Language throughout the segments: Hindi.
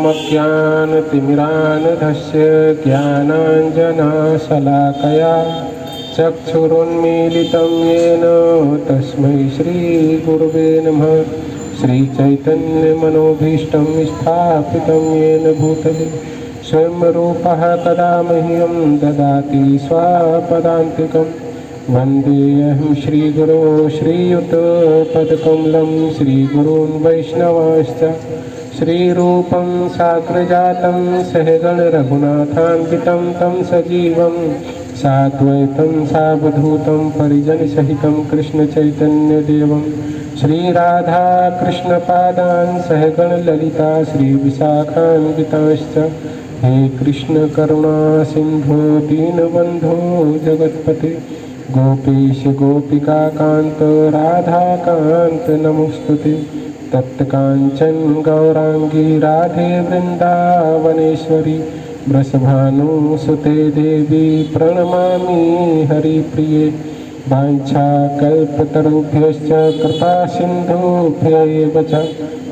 ओमज्ञानतिमिरान्धस्य ज्ञानाञ्जनशलाकया चक्षुरुन्मीलितं येन तस्मै श्रीगुरुवे नमः। श्रीचैतन्यमनोभीष्टं स्थापितं येन भूतले स्वयं रूपः कदा मह्यं ददाति स्वपदान्तिकं। वन्देऽहं श्रीगुरो श्रीयुतपदकमलं श्रीगुरून् वैष्णवांश्च श्रीरूपं साग्रजातं सहगण रघुनाथान्वितं तं सजीवं साद्वैतं सावधूतं परिजनसहितं कृष्णचैतन्यदेवं श्रीराधा कृष्णपादान् सहगण ललिता श्रीविशाखान्वितांश्च। हे कृष्ण करुणा सिंधु दीनबंधो जगत्पते गोपेश गोपिका कांत राधा कांत नमोस्तुते। तप्तकांचन गौरांगी राधे वृंदावनेश्वरी वृषभानुसुते देवी प्रणमामि हरिप्रिये। वाञ्छाकल्पतरुभ्यश्च कृपा सिन्धुभ्यैव च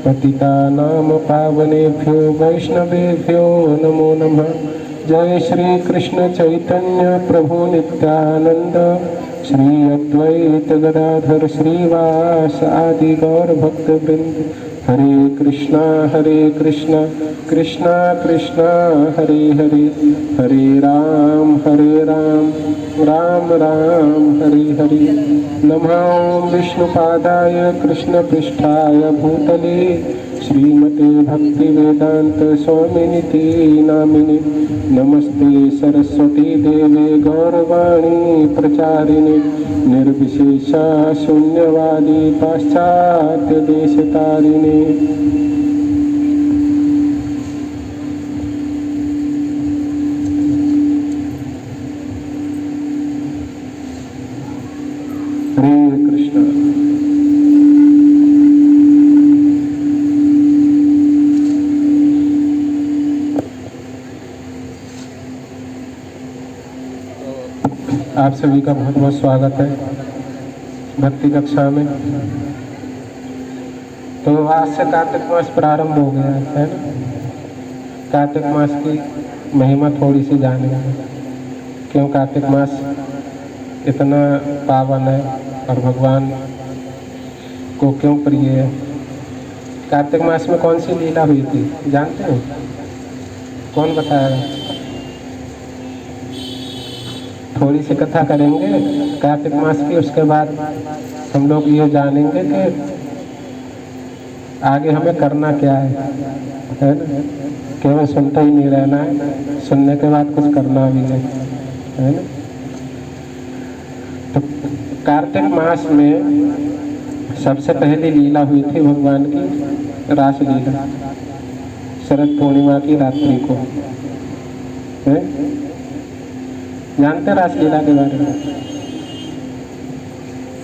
पतितानां पावनेभ्यो वैष्णवेभ्यो नमो नमः। जय श्री कृष्ण चैतन्य प्रभु नित्यानंद श्री अद्वैत गदाधर श्रीवास आदि गौर भक्त वृंद। हरे कृष्णा कृष्णा कृष्णा हरे हरे हरे राम राम राम हरे हरे। नमो विष्णुपादाय कृष्णपृष्ठाय भूतले श्रीमते भक्तिवेदांत स्वामिनिति नामिने। नमस्ते सरस्वती देवे गौरवाणी प्रचारिणे निर्विशेषा शून्यवादी पाश्चात्य देशतारिणे। हरे कृष्ण। आप सभी का बहुत बहुत स्वागत है भक्ति कक्षा में। तो आज से कार्तिक मास प्रारंभ हो गया है ना। कार्तिक मास की महिमा थोड़ी सी जानेंगे, क्यों कार्तिक मास इतना पावन है और भगवान को क्यों प्रिय है। कार्तिक मास में कौन सी लीला हुई थी जानते हो? कौन बताएगा? थोड़ी सी कथा करेंगे कार्तिक मास की, उसके बाद हम लोग ये जानेंगे कि आगे हमें करना क्या है ना। केवल सुनते ही नहीं रहना है, सुनने के बाद कुछ करना भी है ना। तो कार्तिक मास में सबसे पहली लीला हुई थी भगवान की रासलीला, शरद पूर्णिमा की रात्रि को है? जानते रासलीला के बारे में?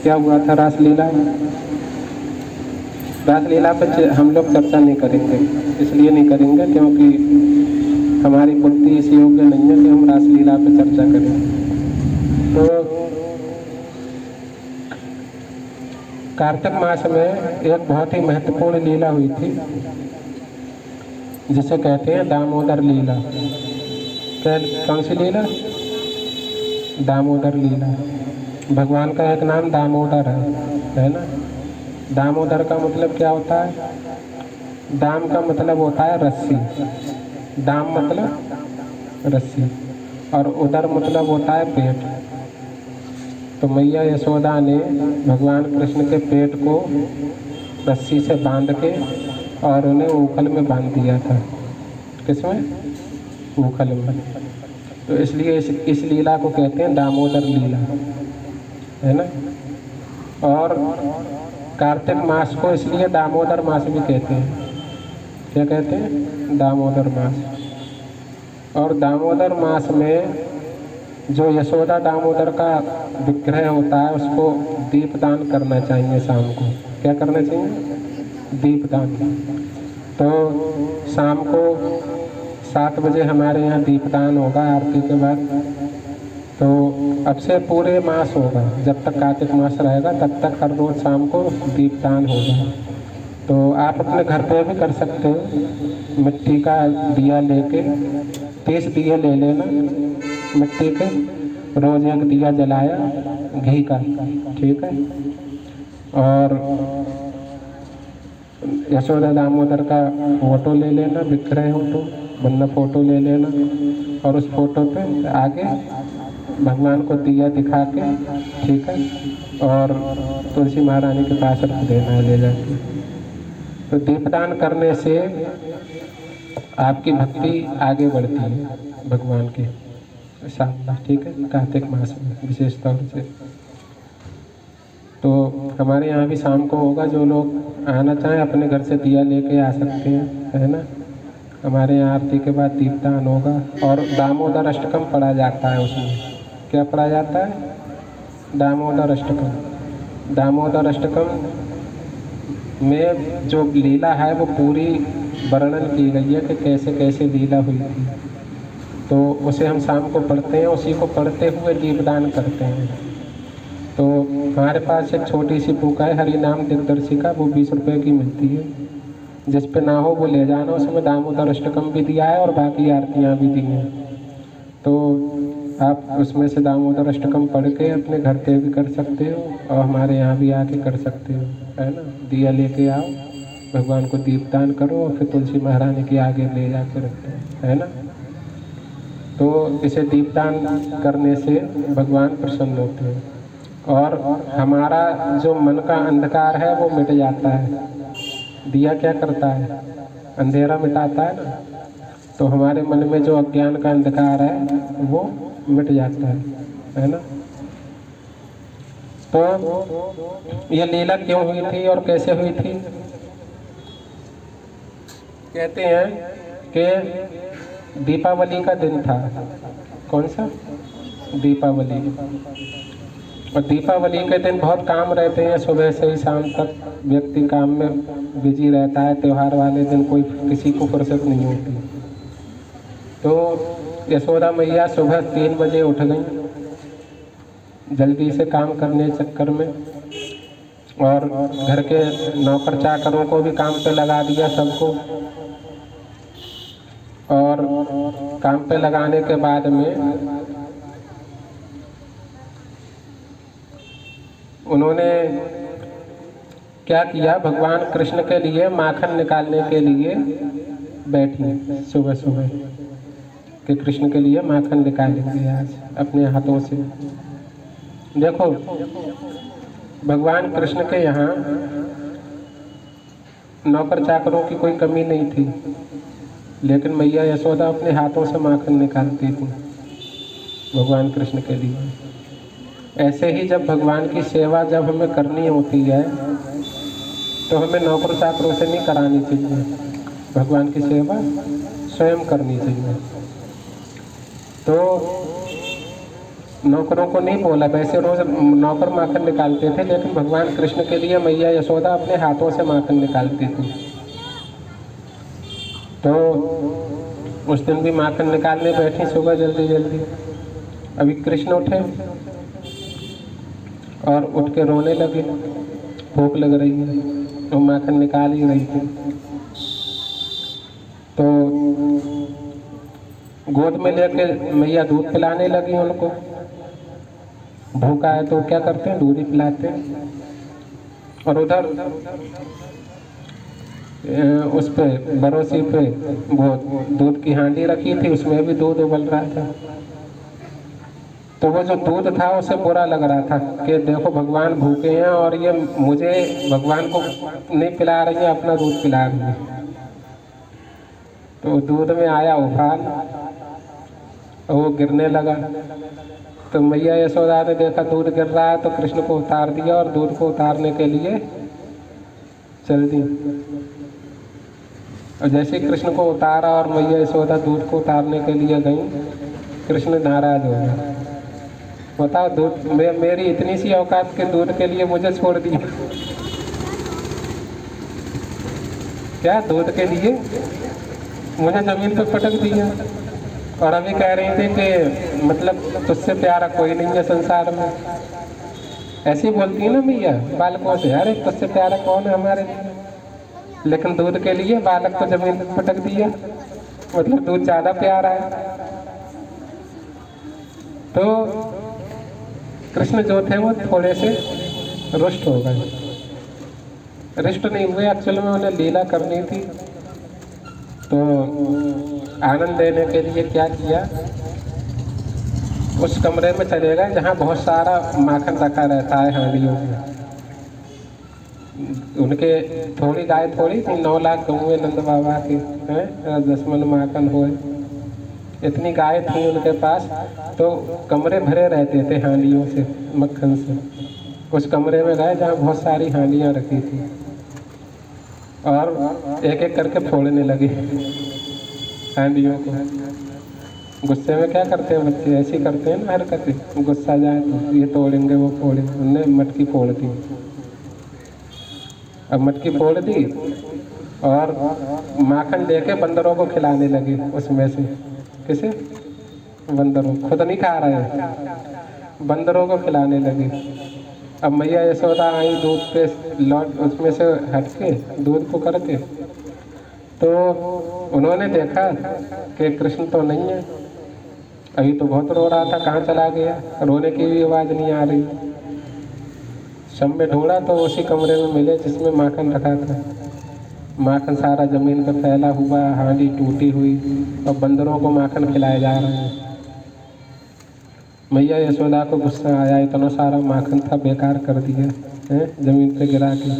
क्या हुआ था रासलीला? रासलीला पे हम लोग चर्चा नहीं करेंगे, इसलिए नहीं करेंगे क्योंकि हमारी बुद्धि इस योग्य नहीं है कि हम रासलीला पे चर्चा करें। तो कार्तिक मास में एक बहुत ही महत्वपूर्ण लीला हुई थी जिसे कहते हैं दामोदर लीला। कौन सी लीला? दामोदर लीला। भगवान का एक नाम दामोदर है ना। दामोदर का मतलब क्या होता है? दाम का मतलब होता है रस्सी, दाम मतलब रस्सी, और उदर मतलब होता है पेट। तो मैया यशोदा ने भगवान कृष्ण के पेट को रस्सी से बांध के और उन्हें ऊखल में बांध दिया था। किसमें? ऊखल में। तो इसलिए इस लीला को कहते हैं दामोदर लीला, है ना। और कार्तिक मास को इसलिए दामोदर मास भी कहते हैं। क्या कहते हैं? दामोदर मास। और दामोदर मास में जो यशोदा दामोदर का विग्रह होता है उसको दीपदान करना चाहिए शाम को। क्या करना चाहिए? दीपदान। तो शाम को 7 बजे हमारे यहाँ दीपदान होगा आरती के बाद। तो अब से पूरे मास होगा, जब तक कार्तिक मास रहेगा तब तक हर रोज शाम को दीपदान होगा। तो आप अपने घर पे भी कर सकते हो। मिट्टी का दिया लेके 30 दिए ले लेना मिट्टी के, रोज एक दिया जलाया घी का, ठीक है। और यशोदा दामोदर का फोटो ले लेना, दिख रहे हो तो वरना फोटो ले लेना, और उस फोटो पे आगे भगवान को दिया दिखा के, ठीक है, और तुलसी महारानी के पास रख देना है ले जाके। तो दीपदान करने से आपकी भक्ति आगे बढ़ती है भगवान के साथ, ठीक है, कार्तिक मास में विशेष तौर से। तो हमारे यहाँ भी शाम को होगा, जो लोग आना चाहें अपने घर से दिया लेके आ सकते हैं, है ना। हमारे यहाँ आरती के बाद दीपदान होगा, और दामोदर अष्टकम पढ़ा जाता है। उसमें क्या पढ़ा जाता है? दामोदर अष्टकम। दामोदर अष्टकम में जो लीला है वो पूरी वर्णन की गई है कि कैसे कैसे लीला हुई थी। तो उसे हम शाम को पढ़ते हैं, उसी को पढ़ते हुए दीपदान करते हैं। तो हमारे पास एक छोटी सी बुक है हरि नाम दिग्दर्शिका, वो 20 रुपये की मिलती है। जिस पे ना हो वो ले जाना, उसमें दामोदर अष्टकम भी दिया है और बाकी आरतियाँ भी दी हैं। तो आप उसमें से दामोदर अष्टकम पढ़ के अपने घर पे भी कर सकते हो, और हमारे यहाँ भी आके कर सकते हो, है ना। दिया लेके आओ, भगवान को दीपदान करो, और फिर तुलसी महारानी के आगे ले जाके रखते हो, है ना। तो इसे दीपदान करने से भगवान प्रसन्न होते हैं, और हमारा जो मन का अंधकार है वो मिट जाता है। दिया क्या करता है? अंधेरा मिटाता है ना। तो हमारे मन में जो अज्ञान का अंधकार है वो मिट जाता है ना। तो यह लीला क्यों हुई थी और कैसे हुई थी? कहते हैं कि दीपावली का दिन था। कौन सा? दीपावली। और दीपावली के दिन बहुत काम रहते हैं, सुबह से ही शाम तक व्यक्ति काम में बिजी रहता है। त्यौहार वाले दिन कोई किसी को फुर्सत नहीं होती। तो यशोदा मैया सुबह 3 बजे उठ गई जल्दी से काम करने चक्कर में, और घर के नौकर चाकरों को भी काम पे लगा दिया सबको। और काम पे लगाने के बाद में उन्होंने क्या किया, भगवान कृष्ण के लिए माखन निकालने के लिए बैठी सुबह सुबह कि कृष्ण के लिए माखन निकालेंगे आज अपने हाथों से। देखो, भगवान कृष्ण के यहाँ नौकर चाकरों की कोई कमी नहीं थी, लेकिन मैया यशोदा अपने हाथों से माखन निकालती थी भगवान कृष्ण के लिए। ऐसे ही जब भगवान की सेवा जब हमें करनी होती है तो हमें नौकर चाकरों से नहीं करानी चाहिए, भगवान की सेवा स्वयं करनी चाहिए। तो नौकरों को नहीं बोला, वैसे रोज नौकर माखन निकालते थे, लेकिन भगवान कृष्ण के लिए मैया यशोदा अपने हाथों से माखन निकालती थी। तो उस दिन भी माखन निकालने बैठी सुबह जल्दी जल्दी। अभी कृष्ण उठे और उठ के रोने लगे, भूख लग रही है, तो माखन निकाल ही रही थी। तो गोद में लेके मैया दूध पिलाने लगी उनको। भूखा है तो क्या करते हैं, दूध ही पिलाते हैं। और उधर उस पे बरोसी पे वो दूध की हांडी रखी थी, उसमें भी दूध उबल रहा था। तो वो जो दूध था उसे बुरा लग रहा था कि देखो भगवान भूखे हैं और ये मुझे भगवान को नहीं पिला रही है, अपना दूध पिला रही है। तो दूध में आया उफान और वो गिरने लगा। तो मैया यशोदा ने देखा दूध गिर रहा है तो कृष्ण को उतार दिया और दूध को उतारने के लिए चल दी। और जैसे कृष्ण को उतारा और मैया यशोदा दूध को उतारने के लिए गई, कृष्ण नाराज हो गया। बताओ, दूध मेरी इतनी सी औकात के दूध के लिए मुझे छोड़ दिया क्या? दूध के लिए मुझे जमीन पे पटक दिया। और अभी कह रही थी कि मतलब तुझसे प्यारा कोई नहीं है संसार में। ऐसी बोलती है ना मैया बालकों से, अरे तुझसे प्यारा कौन है हमारे लिए। लेकिन दूध के लिए बालक को जमीन पर पटक दिया, मतलब दूध ज्यादा प्यारा है। तो कृष्ण जो थे वो थोड़े से रुष्ट हो गए। रुष्ट नहीं हुए, एक्चुअल में उन्हें लीला करनी थी। तो आनंद देने के लिए क्या किया, उस कमरे में चले गए जहाँ बहुत सारा माखन रखा रहता है हांडियों में। उनके थोड़ी गाय थोड़ी थी, 9 लाख गौएं नंद बाबा के हैं, 10 मन माखन हुए, इतनी गाय थी उनके पास। तो कमरे भरे रहते थे हांडियों से, मक्खन से। उस कमरे में गए जहाँ बहुत सारी हांडियाँ रखी थी और एक एक करके फोड़ने लगे हांडियों को। गुस्से में क्या करते हैं बच्चे, ऐसी करते हैं ना हरकतें, गुस्सा जाए तो ये तोड़ेंगे वो फोड़ेंगे। उनने मटकी फोड़ दी। अब मटकी फोड़ दी और माखन लेके बंदरों को खिलाने लगे उसमें से। किसे? बंदरों। खुद नहीं खा रहे, बंदरों को खिलाने लगे। अब मैया यशोदा आई दूध पे लौट, उसमें से हटके दूध को करके, तो उन्होंने देखा कि कृष्ण तो नहीं है। अभी तो बहुत रो रहा था, कहाँ चला गया, रोने की भी आवाज़ नहीं आ रही। सब में ढूंढा तो उसी कमरे में मिले जिसमें माखन रखा था। माखन सारा जमीन पर फैला हुआ, हांडी टूटी हुई और बंदरों को माखन खिलाए जा रहे हैं। मैया यशोदा को गुस्सा आया, इतना सारा माखन था बेकार कर दिया है जमीन पे गिरा के।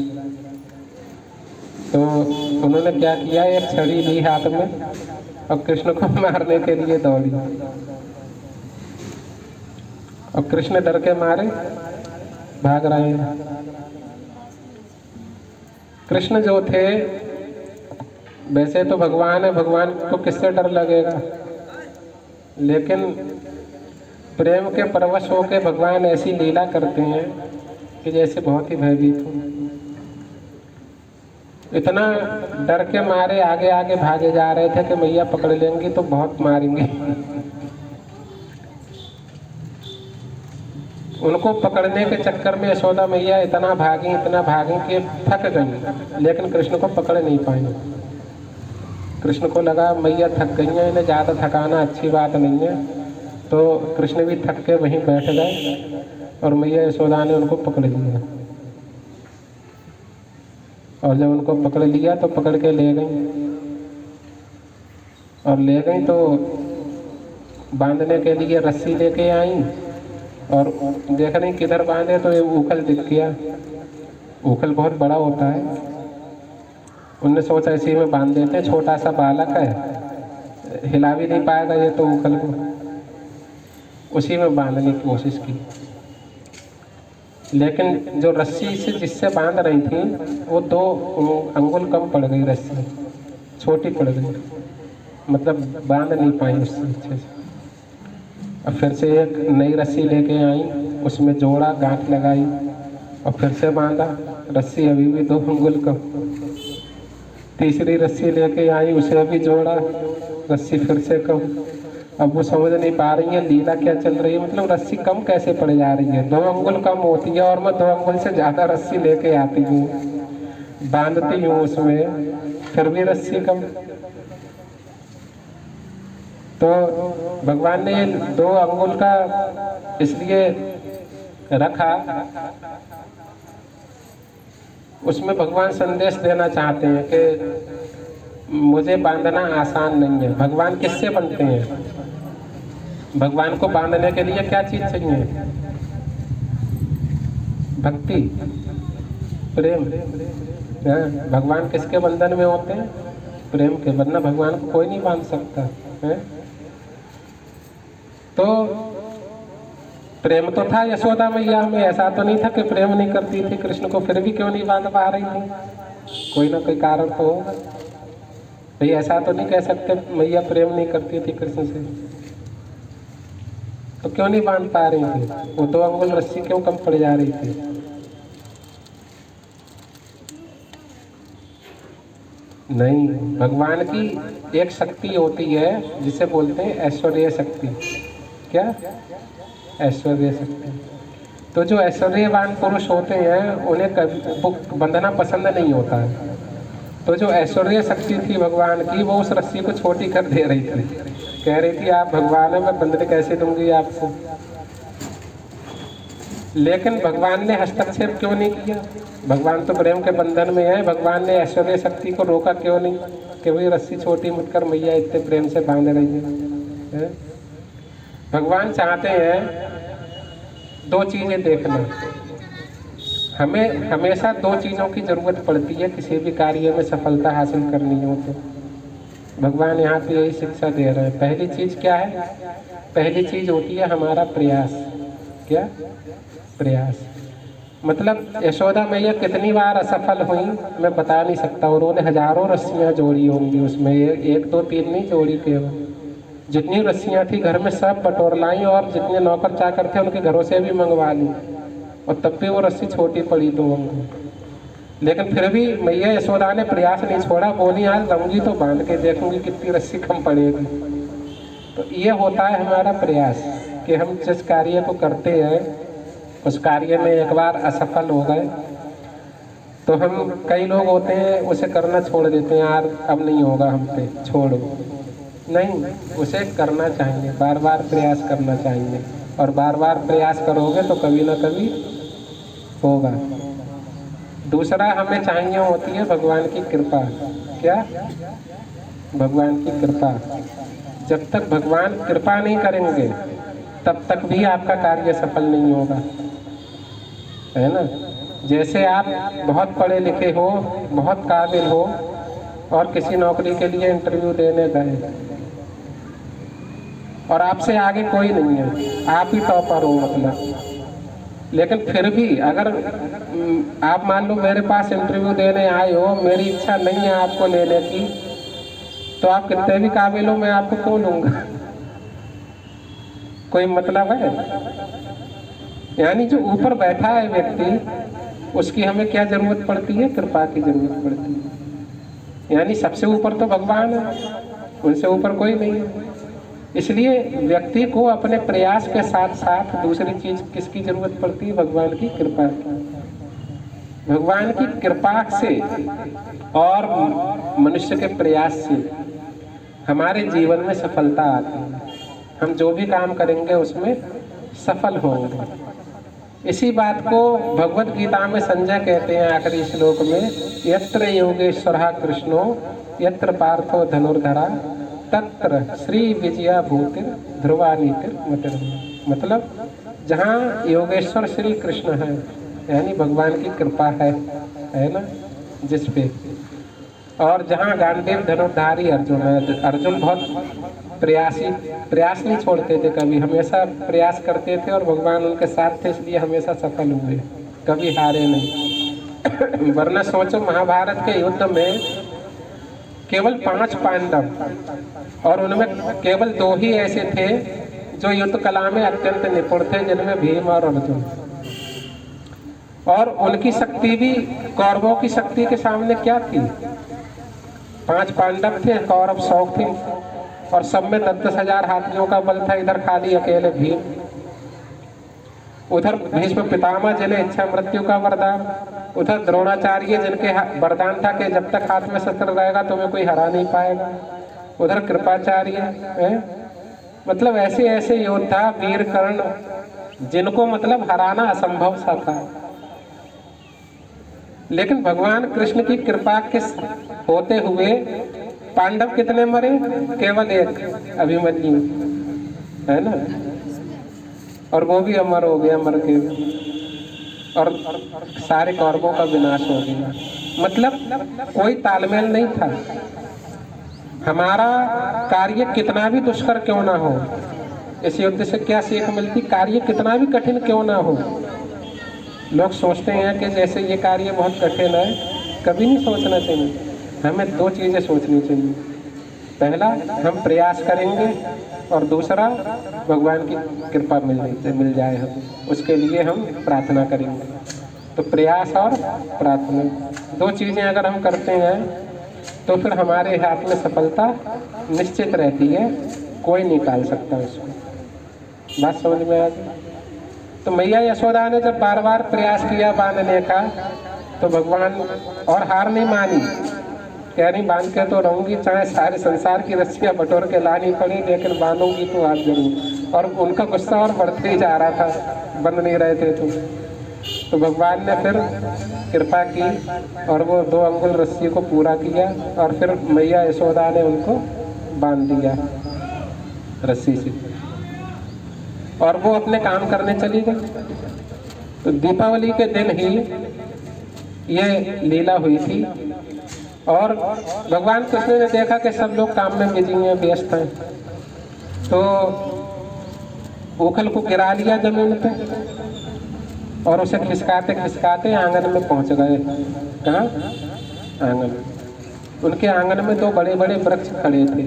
तो उन्होंने क्या किया, एक छड़ी ली हाथ में और कृष्ण को मारने के लिए दौड़ी। और कृष्ण डर के मारे भाग रहे हैं। कृष्ण जो थे, वैसे तो भगवान है, भगवान को किससे डर लगेगा, लेकिन प्रेम के परवश होकर भगवान ऐसी लीला करते हैं कि जैसे बहुत ही भयभीत हो। इतना डर के मारे आगे आगे भागे जा रहे थे कि मैया पकड़ लेंगी तो बहुत मारेंगे। उनको पकड़ने के चक्कर में यशोदा मैया इतना भागी कि थक गई, लेकिन कृष्ण को पकड़ नहीं पाई। कृष्ण को लगा मैया थक गई हैं, इन्हें ज़्यादा थकाना अच्छी बात नहीं है। तो कृष्ण भी थक के वहीं बैठ गए और मैया यशोदा ने उनको पकड़ लिया। और जब उनको पकड़ लिया तो पकड़ के ले गई, और ले गई तो बांधने के लिए रस्सी लेके आई और देख रही किधर बांधे तो ये ऊखल दिख गया। ऊखल बहुत बड़ा होता है। उनने सोचा इसी में बांध देते, छोटा सा बालक है, हिला भी नहीं पाएगा ये तो ऊखल को। उसी में बांधने की कोशिश की, लेकिन जो रस्सी से जिससे बांध रही थी वो 2 अंगुल कम पड़ गई, रस्सी छोटी पड़ गई, मतलब बांध नहीं पाई उससे अच्छे से। अब फिर से एक नई रस्सी लेके आई, उसमें जोड़ा, गांठ लगाई और फिर से बांधा, रस्सी अभी भी 2 अंगुल कम। तीसरी रस्सी लेके आई, उसे अभी जोड़ा, रस्सी फिर से कम। अब वो समझ नहीं पा रही है लीला क्या चल रही है, मतलब रस्सी कम कैसे पड़ जा रही है। 2 अंगुल कम होती है और मैं 2 अंगुल से ज़्यादा रस्सी लेके आती हूँ, बांधती हूँ उसमें, फिर भी रस्सी कम। तो भगवान ने 2 अंगुल का इसलिए रखा, उसमें भगवान संदेश देना चाहते हैं कि मुझे बांधना आसान नहीं है। भगवान किससे बनते हैं? भगवान को बांधने के लिए क्या चीज चाहिए? भक्ति, प्रेम। भगवान किसके बंधन में होते हैं? प्रेम के, वरना भगवान को कोई नहीं बांध सकता है। तो प्रेम तो था यशोदा मैया में, ऐसा तो नहीं था कि प्रेम नहीं करती थी कृष्ण को, फिर भी क्यों नहीं बांध पा रही थी? कोई ना कोई कारण तो होगा भाई, ऐसा तो नहीं कह सकते मैया प्रेम नहीं करती थी कृष्ण से। तो क्यों नहीं बांध पा रही थी? वो 2 अंगुल रस्सी क्यों कम पड़ जा रही थी? नहीं, भगवान की एक शक्ति होती है जिसे बोलते हैं ऐश्वर्य शक्ति। क्या? ऐश्वर्य शक्ति। तो जो ऐश्वर्यवान पुरुष होते हैं उन्हें कभी बंधना पसंद नहीं होता है। तो जो ऐश्वर्य शक्ति थी भगवान की, वो उस रस्सी को छोटी कर दे रही थी। कह रही थी आप भगवान हैं, मैं बंधन कैसे दूंगी आपको। लेकिन भगवान ने हस्तक्षेप क्यों नहीं किया? भगवान तो प्रेम के बंधन में है, भगवान ने ऐश्वर्य शक्ति को रोका क्यों नहीं कि भाई रस्सी छोटी मत कर, मैया इतने प्रेम से बांध रही है। भगवान चाहते हैं दो चीजें देखना। हमें हमेशा दो चीज़ों की ज़रूरत पड़ती है किसी भी कार्य में सफलता हासिल करनी हो तो। भगवान यहाँ पे यही शिक्षा दे रहे हैं। पहली चीज़ क्या है? पहली चीज़ होती है हमारा प्रयास। क्या? प्रयास। मतलब यशोदा मैया कितनी बार असफल हुई मैं बता नहीं सकता। उन्होंने हजारों रस्सियाँ जोड़ी होंगी उसमें, एक दो तीन नहीं जोड़ी केवल। जितनी रस्सियाँ थी घर में सब बटोर लाई और जितने नौकर चाकर थे उनके घरों से भी मंगवा ली, और तब भी वो रस्सी छोटी पड़ी तो उनको। लेकिन फिर भी मैया यशोदा ने प्रयास नहीं छोड़ा। बोली आज रहूंगी तो बांध के देखूंगी कितनी रस्सी कम पड़ेगी। तो ये होता है हमारा प्रयास कि हम जिस कार्य को करते हैं उस कार्य में एक बार असफल हो गए तो हम, कई लोग होते हैं उसे करना छोड़ देते हैं, यार अब नहीं होगा हमसे, छोड़ो। नहीं, उसे करना चाहिए, बार बार प्रयास करना चाहिए, और बार बार प्रयास करोगे तो कभी ना कभी होगा। दूसरा हमें चाहिए होती है भगवान की कृपा। क्या? भगवान की कृपा। जब तक भगवान कृपा नहीं करेंगे तब तक भी आपका कार्य सफल नहीं होगा, है ना। जैसे आप बहुत पढ़े लिखे हो, बहुत काबिल हो, और किसी नौकरी के लिए इंटरव्यू देने गए और आपसे आगे कोई नहीं है, आप ही टॉपर हो मतलब। लेकिन फिर भी अगर आप मान लो मेरे पास इंटरव्यू देने आए हो, मेरी इच्छा नहीं है आपको लेने की, तो आप कितने भी काबिल हो मैं आपको क्यों लूँगा? कोई मतलब है? यानी जो ऊपर बैठा है व्यक्ति, उसकी हमें क्या जरूरत पड़ती है? कृपा की जरूरत पड़ती है। यानी सबसे ऊपर तो भगवान है, उनसे ऊपर कोई नहीं है। इसलिए व्यक्ति को अपने प्रयास के साथ साथ दूसरी चीज किसकी जरूरत पड़ती है? भगवान की कृपा की। भगवान की कृपा से और मनुष्य के प्रयास से हमारे जीवन में सफलता आती है। हम जो भी काम करेंगे उसमें सफल होंगे। इसी बात को भगवत गीता में संजय कहते हैं आखिरी श्लोक में, यत्र योगेश्वरः कृष्णो यत्र पार्थो धनुर्धरा तत्र श्री विजया भूतिर ध्रुवा नीतिर मतिर। मतलब जहाँ योगेश्वर श्री कृष्ण है, यानी भगवान की कृपा है ना जिस पे, और जहाँ गांडीव धनुर्धारी अर्जुन है। अर्जुन बहुत प्रयास नहीं छोड़ते थे कभी, हमेशा प्रयास करते थे और भगवान उनके साथ थे, इसलिए हमेशा सफल हुए, कभी हारे नहीं। वरना सोचो महाभारत के युद्ध में केवल 5 पांडव और उनमें केवल 2 ही ऐसे थे जो युद्ध कला में अत्यंत निपुण थे, जिनमें भीम और अर्जुन। और उनकी शक्ति भी कौरवों की शक्ति के सामने क्या थी? 5 पांडव थे, कौरव 100 थे, और सब में 10-10 हजार हाथियों का बल था। इधर खाली अकेले भीम, उधर भीष्म पितामह जिन्हें इच्छा मृत्यु का वरदान, उधर द्रोणाचार्य जिनके वरदान था कि जब तक हाथ में शस्त्र रहेगा तुम्हें कोई हरा नहीं पाएगा, उधर कृपाचार्य है। मतलब ऐसे ऐसे योद्धा वीर कर्ण जिनको मतलब हराना असंभव सा था। लेकिन भगवान कृष्ण की कृपा के होते हुए पांडव कितने मरे? केवल 1, अभिमन्यु, है ना, और वो भी अमर हो गया, मर के, और सारे कौरवों का विनाश हो गया। मतलब कोई तालमेल नहीं था। हमारा कार्य कितना भी दुष्कर क्यों ना हो, इस युद्ध से क्या सीख मिलती? कार्य कितना भी कठिन क्यों ना हो। लोग सोचते हैं कि जैसे ये कार्य बहुत कठिन है, कभी नहीं सोचना चाहिए। हमें 2 चीज़ें सोचनी चाहिए, पहला हम प्रयास करेंगे और दूसरा भगवान की कृपा मिल जाए, हम उसके लिए हम प्रार्थना करेंगे। तो प्रयास और प्रार्थना 2 चीज़ें अगर हम करते हैं तो फिर हमारे हाथ में सफलता निश्चित रहती है, कोई नहीं टाल सकता उसको। बात समझ में आ गई? तो मैया यशोदा ने जब बार बार प्रयास किया बांधने का तो भगवान, और हार नहीं मानी, कह रही बांध के तो रहूंगी, चाहे सारे संसार की रस्सियां बटोर के लानी पड़ी, लेकिन बांधूंगी तो आज जरूर। और उनका गुस्सा और बढ़ते ही जा रहा था, बंध नहीं रहे थे। तो भगवान ने फिर कृपा की और वो 2 अंगुल रस्सी को पूरा किया और फिर मैया यशोदा ने उनको बांध दिया रस्सी से, और वो अपने काम करने चली गई। तो दीपावली के दिन ही ये लीला हुई थी, और भगवान कृष्ण ने देखा कि सब लोग काम में बिजी हैं, व्यस्त हैं, तो उखल को गिरा लिया जमीन पे और उसे खिसकाते खिसकाते आंगन में पहुंच गए। कहाँ? आंगन। उनके आंगन में 2 बड़े बड़े वृक्ष खड़े थे,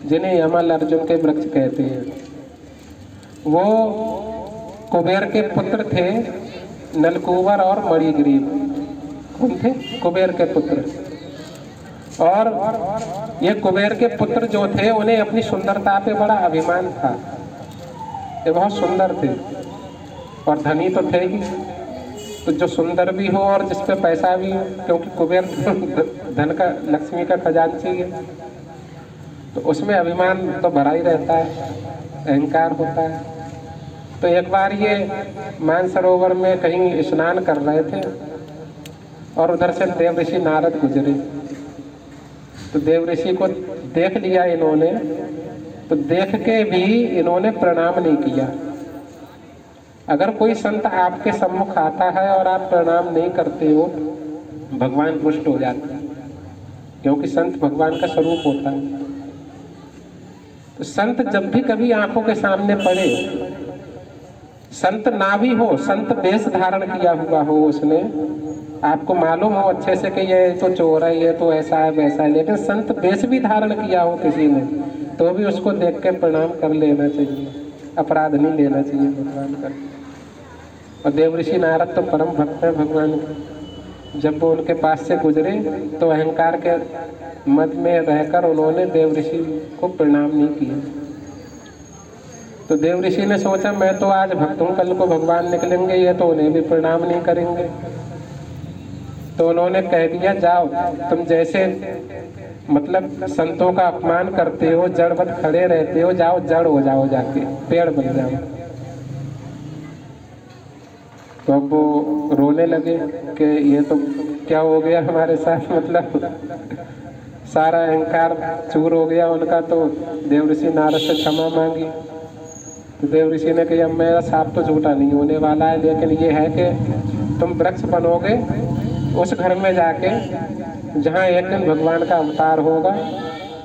जिन्हें यमल अर्जुन के वृक्ष कहते हैं। वो कुबेर के पुत्र थे, नलकूबर और मणिग्रीव। कौन थे? कुबेर के पुत्र। और ये कुबेर के पुत्र जो थे, उन्हें अपनी सुंदरता पे बड़ा अभिमान था। ये बहुत सुंदर थे और धनी तो थे ही, तो जो सुंदर भी हो और जिस पे पैसा भी हो, क्योंकि कुबेर धन का, लक्ष्मी का खजांची है, तो उसमें अभिमान तो भरा ही रहता है, अहंकार होता है। तो एक बार ये मानसरोवर में कहीं स्नान कर रहे थे और उधर से देव ऋषि नारद गुजरे। तो देव ऋषि को देख लिया इन्होंने, तो देख के भी इन्होंने प्रणाम नहीं किया। अगर कोई संत आपके सम्मुख आता है और आप प्रणाम नहीं करते हो, भगवान रुष्ट हो जाते हैं, क्योंकि संत भगवान का स्वरूप होता है। तो संत जब भी कभी आंखों के सामने पड़े, संत ना भी हो, संत वेश धारण किया हुआ हो उसने, आपको मालूम हो अच्छे से कि ये तो चोर है, ये तो ऐसा है वैसा है, लेकिन संत वेश भी धारण किया हो किसी ने, तो भी उसको देख के प्रणाम कर लेना चाहिए, अपराध नहीं लेना चाहिए भगवान का। और देव ऋषि नारद तो परम भक्त है भगवान के। जब वो उनके पास से गुजरे तो अहंकार के मद में रहकर उन्होंने देव ऋषि को प्रणाम नहीं किया। तो देव ऋषि ने सोचा मैं तो आज भक्त हूँ, कल को भगवान निकलेंगे, ये तो उन्हें भी प्रणाम नहीं करेंगे। तो उन्होंने कह दिया जाओ, तुम जैसे मतलब संतों का अपमान करते हो, जड़वत खड़े रहते हो, जाओ जड़ हो जाओ, जाके पेड़ बन जाओ। तो अब वो रोने लगे कि ये तो क्या हो गया हमारे साथ, मतलब सारा अहंकार चूर हो गया उनका। तो देव ऋषि नारद से क्षमा मांगी। तो देव ऋषि ने कहा मेरा साप तो झूठा नहीं होने वाला है, लेकिन ये है कि तुम वृक्ष बनोगे उस घर में जाके जहाँ एक दिन भगवान का अवतार होगा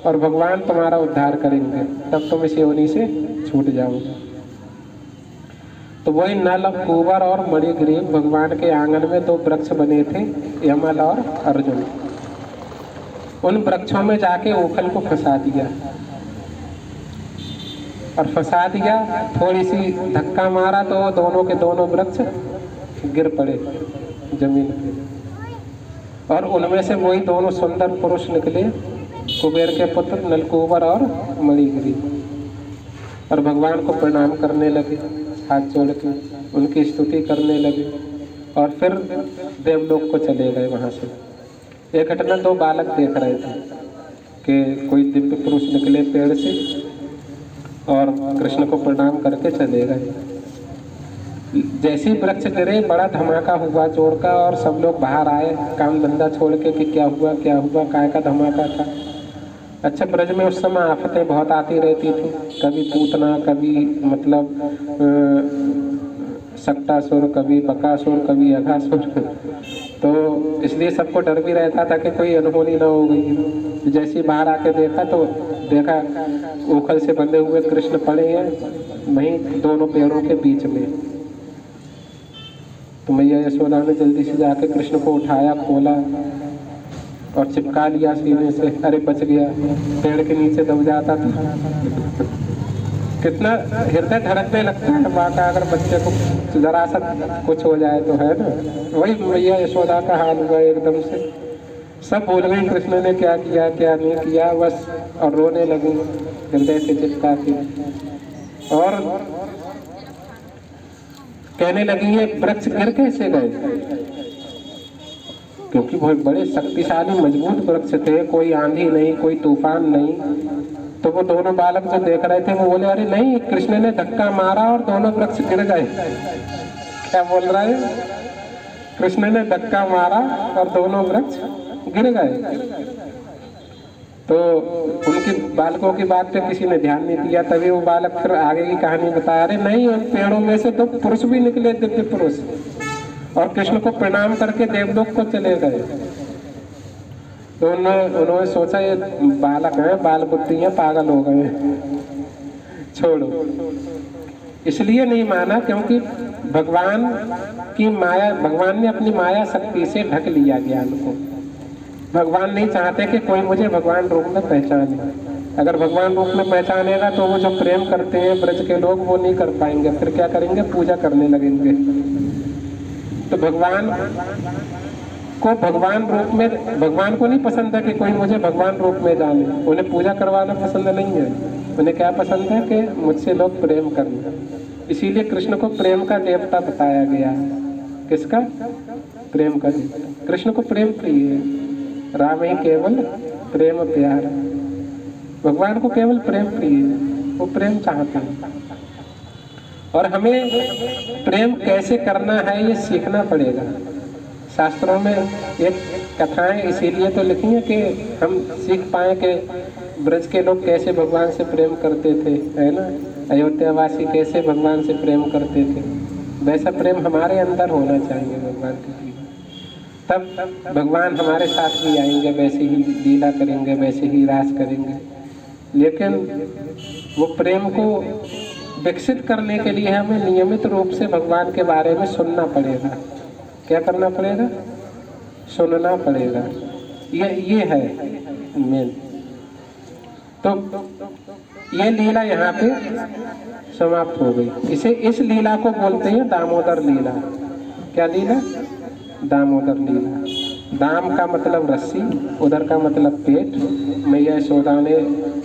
और भगवान तुम्हारा उद्धार करेंगे, तब तुम इस योनि से छूट जाओगे। तो वही नल, कुंवर और मणिग्रीव भगवान के आंगन में 2 वृक्ष बने थे, यमल और अर्जुन। उन वृक्षों में जाके उखल को फंसा दिया और फंसा दिया, थोड़ी सी धक्का मारा तो दोनों के दोनों वृक्ष गिर पड़े जमीन पे। और उनमें से वही दोनों सुंदर पुरुष निकले, कुबेर के पुत्र नलकूबर और मणिग्रीव, और भगवान को प्रणाम करने लगे, हाथ जोड़ के उनकी स्तुति करने लगे और फिर देवलोक को चले गए। वहाँ से एक घटना 2 बालक देख रहे थे कि कोई दिव्य पुरुष निकले पेड़ से और कृष्ण को प्रणाम करके चले गए। जैसे ही वृक्ष गिरे बड़ा धमाका हुआ जोर का, और सब लोग बाहर आए काम धंधा छोड़ के कि क्या हुआ काय का धमाका था। अच्छा, ब्रज में उस समय आफतें बहुत आती रहती थी, कभी पूतना, कभी मतलब सक्टासुर, कभी बकासुर, कभी अघासुर। तो इसलिए सबको डर भी रहता था कि कोई अनहोनी ना हो गई। जैसे ही बाहर आके देखा तो देखा उखल से बंधे हुए कृष्ण पड़े हैं वहीं दोनों पेड़ों के बीच में। तो मैया यशोदा ने जल्दी से जाके कृष्ण को उठाया, खोला और चिपका लिया सीने से। अरे बच गया, पेड़ के नीचे दब जाता था। कितना हृदय धड़कने लगता है माँ का, अगर बच्चे को जरा सा कुछ हो जाए तो, है ना। वही मैया यशोदा का हाल हुआ एकदम से। सब भूल गई कृष्ण ने क्या किया क्या नहीं किया, बस, और रोने लगी हृदय से चिपका के। और कहने लगी है वृक्ष गिर कैसे गए। क्योंकि बहुत बड़े शक्तिशाली मजबूत वृक्ष थे, कोई आंधी नहीं, कोई तूफान नहीं। तो वो दोनों बालक जो देख रहे थे वो बोले, अरे नहीं, कृष्ण ने धक्का मारा और दोनों वृक्ष गिर गए। क्या बोल रहा है? कृष्ण ने धक्का मारा और दोनों वृक्ष गिर गए। तो उनकी बालकों की बात पे किसी ने ध्यान नहीं दिया। तभी वो बालक फिर आगे की कहानी बताया, अरे नहीं, उन पेड़ों में से तो पुरुष भी निकले, दिव्य पुरुष, और कृष्ण को प्रणाम करके देवलोक को चले गए। तो उन्होंने सोचा ये बालक है, बाल बुद्धि है, पागल हो गए, छोड़ो। इसलिए नहीं माना क्योंकि भगवान की माया, भगवान ने अपनी माया शक्ति से ढक लिया ज्ञान को। भगवान नहीं चाहते कि कोई मुझे भगवान रूप में पहचाने। अगर भगवान रूप में पहचानेगा तो वो जो प्रेम करते हैं ब्रज के लोग, वो नहीं कर पाएंगे। फिर क्या करेंगे? पूजा करने लगेंगे। तो भगवान को भगवान रूप में, भगवान को नहीं पसंद है कि कोई मुझे भगवान रूप में जाने। उन्हें पूजा करवाना पसंद नहीं है। उन्हें क्या पसंद है कि मुझसे लोग प्रेम करें। इसीलिए कृष्ण को प्रेम का देवता बताया गया। किसका? प्रेम का देवता। कृष्ण को प्रेम प्रिय है। राम ही केवल प्रेम प्यार। भगवान को केवल प्रेम प्रिय है, वो प्रेम चाहते हैं। और हमें प्रेम कैसे करना है ये सीखना पड़ेगा। शास्त्रों में एक कथाएं इसीलिए तो लिखी है कि हम सीख पाए कि ब्रज के लोग कैसे भगवान से प्रेम करते थे, है ना। अयोध्यावासी कैसे भगवान से प्रेम करते थे। वैसा प्रेम हमारे अंदर होना चाहिए भगवान के लिए। तब भगवान हमारे साथ भी आएंगे, वैसे ही लीला करेंगे, वैसे ही रास करेंगे। लेकिन वो प्रेम को विकसित करने के लिए हमें नियमित रूप से भगवान के बारे में सुनना पड़ेगा। क्या करना पड़ेगा? सुनना पड़ेगा। ये है मेन। तो ये लीला यहाँ पे समाप्त हो गई। इस लीला को बोलते हैं दामोदर लीला। क्या लीला? दामोदर लीला। दाम का मतलब रस्सी, उदर का मतलब पेट। मैया यशोदा ने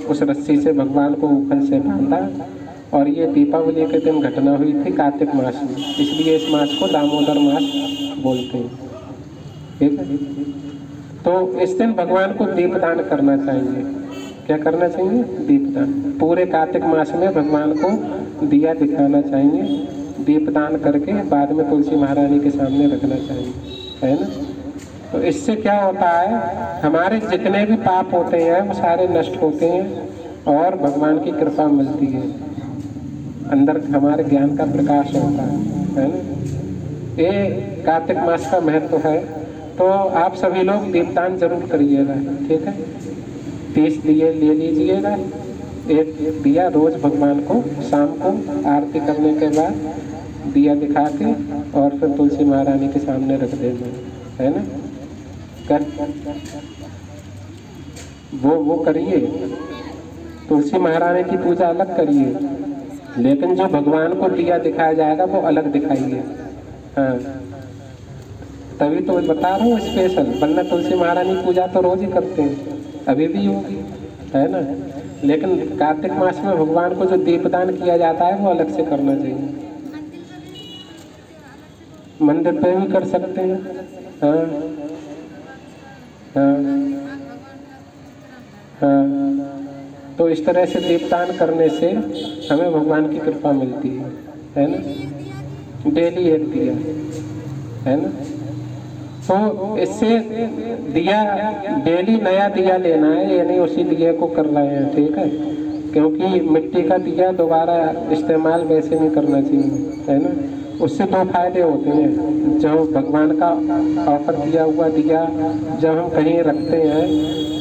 उस रस्सी से भगवान को ऊपर से बांधा। और ये दीपावली के दिन घटना हुई थी कार्तिक मास में, इसलिए इस मास को दामोदर मास बोलते हैं। ठीक है। तो इस दिन भगवान को दीपदान करना चाहिए। क्या करना चाहिए? दीपदान। पूरे कार्तिक मास में भगवान को दिया दिखाना चाहिए। दीपदान करके बाद में तुलसी महारानी के सामने रखना चाहिए, है ना। तो इससे क्या होता है, हमारे जितने भी पाप होते हैं वो सारे नष्ट होते हैं और भगवान की कृपा मिलती है। अंदर हमारे ज्ञान का प्रकाश होता है ना। ये कार्तिक मास का महत्व है। तो आप सभी लोग दीपदान जरूर करिएगा। ठीक है। 30 दिए ले लीजिएगा। एक दिया रोज भगवान को शाम को आरती करने के बाद दिया दिखा के और फिर तुलसी महारानी के सामने रख देना, है ना। कर वो करिए। तुलसी महारानी की पूजा अलग करिए, लेकिन जो भगवान को दिया दिखाया जाएगा वो अलग दिखाइए। हाँ, तभी तो बता रहा हूँ स्पेशल। वरना तुलसी महारानी पूजा तो रोज ही करते हैं, अभी भी होगी, है ना। लेकिन कार्तिक मास में भगवान को जो दीपदान किया जाता है वो अलग से करना चाहिए। मंदिर पे भी कर सकते हैं। हाँ हाँ हाँ। तो इस तरह से दीपदान करने से हमें भगवान की कृपा मिलती है ना। डेली एक दिया, है ना। तो इससे दिया डेली नया दिया लेना है, यानी उसी दिए को कर रहे हैं। ठीक है। क्योंकि मिट्टी का दिया दोबारा इस्तेमाल वैसे नहीं करना चाहिए, है ना। उससे दो फायदे होते हैं। जो भगवान का ऑफर किया हुआ दिया जब हम कहीं रखते हैं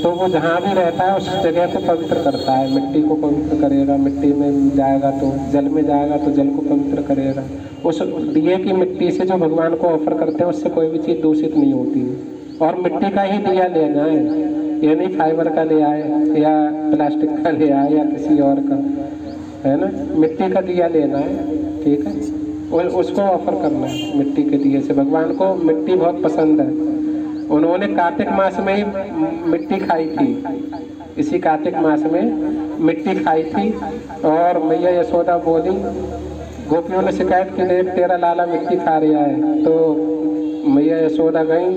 तो वो जहाँ भी रहता है उस जगह को पवित्र करता है। मिट्टी को पवित्र करेगा, मिट्टी में जाएगा तो जल में जाएगा तो जल को पवित्र करेगा। उस दिए की मिट्टी से जो भगवान को ऑफर करते हैं उससे कोई भी चीज़ दूषित नहीं होती है। और मिट्टी का ही दिया लेना है, ये नहीं फाइबर का ले आए या प्लास्टिक का ले आए या किसी और का, है ना। मिट्टी का दिया लेना है। ठीक है। और उसको ऑफर करना है मिट्टी के दिए से। भगवान को मिट्टी बहुत पसंद है। उन्होंने कार्तिक मास में ही मिट्टी खाई थी। इसी कार्तिक मास में मिट्टी खाई थी और मैया यशोदा बोली, गोपियों ने शिकायत की, देख तेरा लाला मिट्टी खा रहा है। तो मैया यशोदा गई,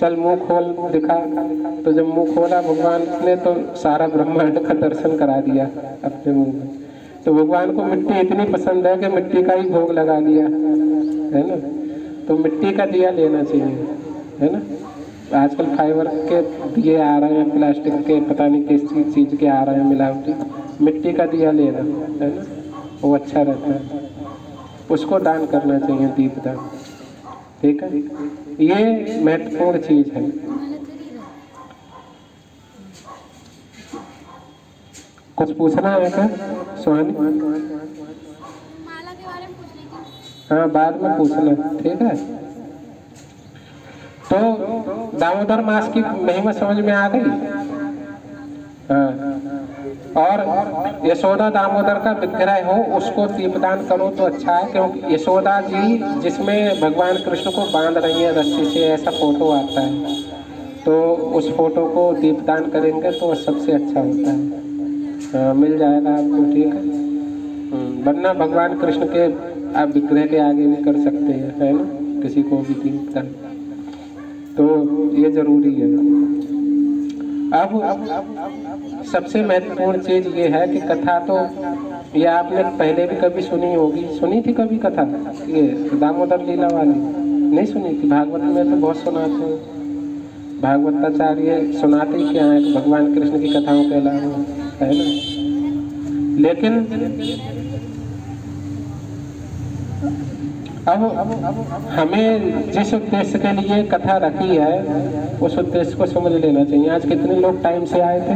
चल मुंह खोल दिखा। तो जब मुंह खोला भगवान ने तो सारा ब्रह्मांड का दर्शन करा दिया अपने मुंह में। तो भगवान को मिट्टी इतनी पसंद है कि मिट्टी का ही भोग लगा दिया, है ना। तो मिट्टी का दिया लेना चाहिए, है ना। आजकल फाइबर के दिए आ रहे हैं, प्लास्टिक के पता नहीं किस चीज़ के आ रहे हैं मिलावटी। मिट्टी का दिया लेना, है ना, वो अच्छा रहता है, उसको दान करना चाहिए, दीपदान। ठीक है, ये महत्वपूर्ण चीज है। कुछ पूछना है क्या सुहानी? माला के बारे में पूछनी थी। हाँ, बाद में पूछना, ठीक है। तो दामोदर मास की महिमा समझ में आ गई। हाँ, और यशोदा दामोदर का विग्रह हो उसको दीपदान करो तो अच्छा है, क्योंकि यशोदा जी जिसमें भगवान कृष्ण को बांध रही है रस्सी से, ऐसा फोटो आता है, तो उस फोटो को दीपदान करेंगे तो सबसे अच्छा होता है। हाँ, मिल जाएगा आपको, ठीक है। वरना भगवान कृष्ण के आप विग्रह के आगे भी कर सकते हैं, है ना, किसी को भी दीपदान, तो ये जरूरी है। अब सबसे महत्वपूर्ण चीज ये है कि कथा तो ये आपने पहले भी कभी सुनी होगी, सुनी थी कभी कथा ये दामोदर लीला वाली? नहीं सुनी थी? भागवत में तो बहुत सुनाते हैं, भागवताचार्य सुनाते ही क्या है कि भगवान कृष्ण की कथाओं के अलावा, है ना। लेकिन अब हमें जिस उद्देश्य के लिए कथा रखी है उस उद्देश्य को समझ लेना चाहिए। आज कितने लोग टाइम से आए थे?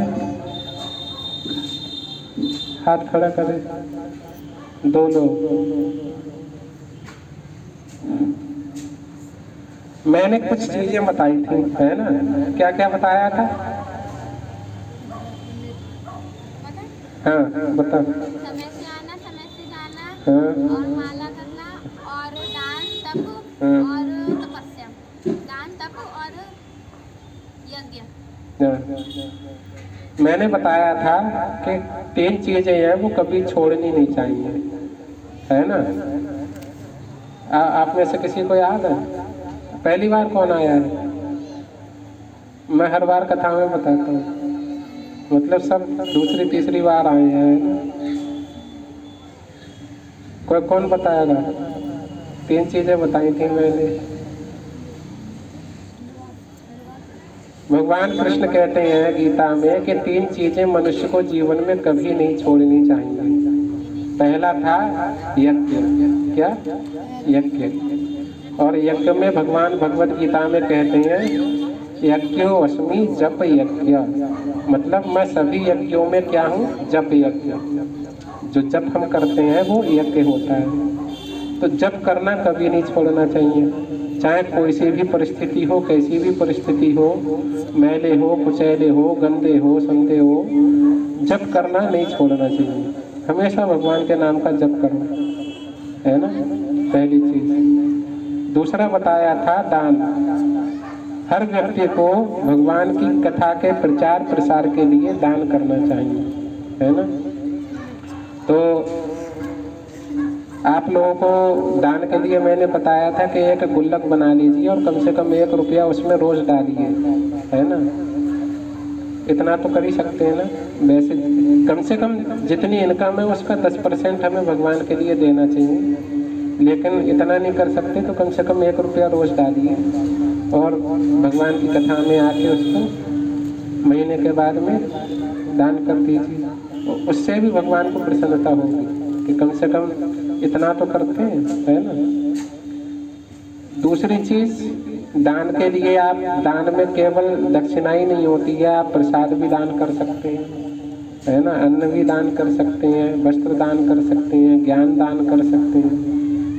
हाथ खड़ा करें। 2 लोग। मैंने कुछ चीजें बताई थी, है ना। क्या क्या बताया था? हाँ, बता। समय से आना, समय से जाना, हाँ, और माला करना, और दान तप, हाँ, और तपस्या। दान तप और यज्ञ। हाँ। मैंने बताया था कि 3 चीजें हैं वो कभी छोड़नी नहीं चाहिए, है ना। आप में से किसी को याद है? पहली बार कौन आया है? मैं हर बार कथा में बताता हूँ, मतलब सब दूसरी तीसरी बार आए हैं। कोई कौन बताएगा? 3 चीजें बताई थी मैंने। भगवान कृष्ण कहते हैं गीता में कि 3 चीजें मनुष्य को जीवन में कभी नहीं छोड़नी चाहिए। पहला था यज्ञ। क्या? यज्ञ। और यज्ञ में भगवान भगवत गीता में कहते हैं यज्ञोऽस्मि जप यज्ञ, मतलब मैं सभी यज्ञों में क्या हूँ? जप यज्ञ। जो जप हम करते हैं वो यज्ञ होता है। तो जप करना कभी नहीं छोड़ना चाहिए, चाहे कोई सी भी परिस्थिति हो, कैसी भी परिस्थिति हो, मैले हो, कुचैले हो, गंदे हो, संदे हो, जप करना नहीं छोड़ना चाहिए। हमेशा भगवान के नाम का जप करना, है ना, पहली चीज। दूसरा बताया था दान। हर व्यक्ति को भगवान की कथा के प्रचार प्रसार के लिए दान करना चाहिए, है ना। तो आप लोगों को दान के लिए मैंने बताया था कि एक गुल्लक बना लीजिए और कम से कम 1 रुपया उसमें रोज डालिए, है ना। इतना तो कर ही सकते हैं ना। वैसे कम से कम जितनी इनकम है उसका 10% हमें भगवान के लिए देना चाहिए, लेकिन इतना नहीं कर सकते तो कम से कम 1 रुपया रोज डालिए और भगवान की कथा में आके उसको महीने के बाद में दान कर दीजिए। उससे भी भगवान को प्रसन्नता होगी कि कम से कम इतना तो करते हैं, है ना। दूसरी चीज, दान के लिए आप दान में केवल दक्षिणा ही नहीं होती है, आप प्रसाद भी दान कर सकते हैं, है ना। अन्न भी दान कर सकते हैं, वस्त्र दान कर सकते हैं, ज्ञान दान कर सकते हैं।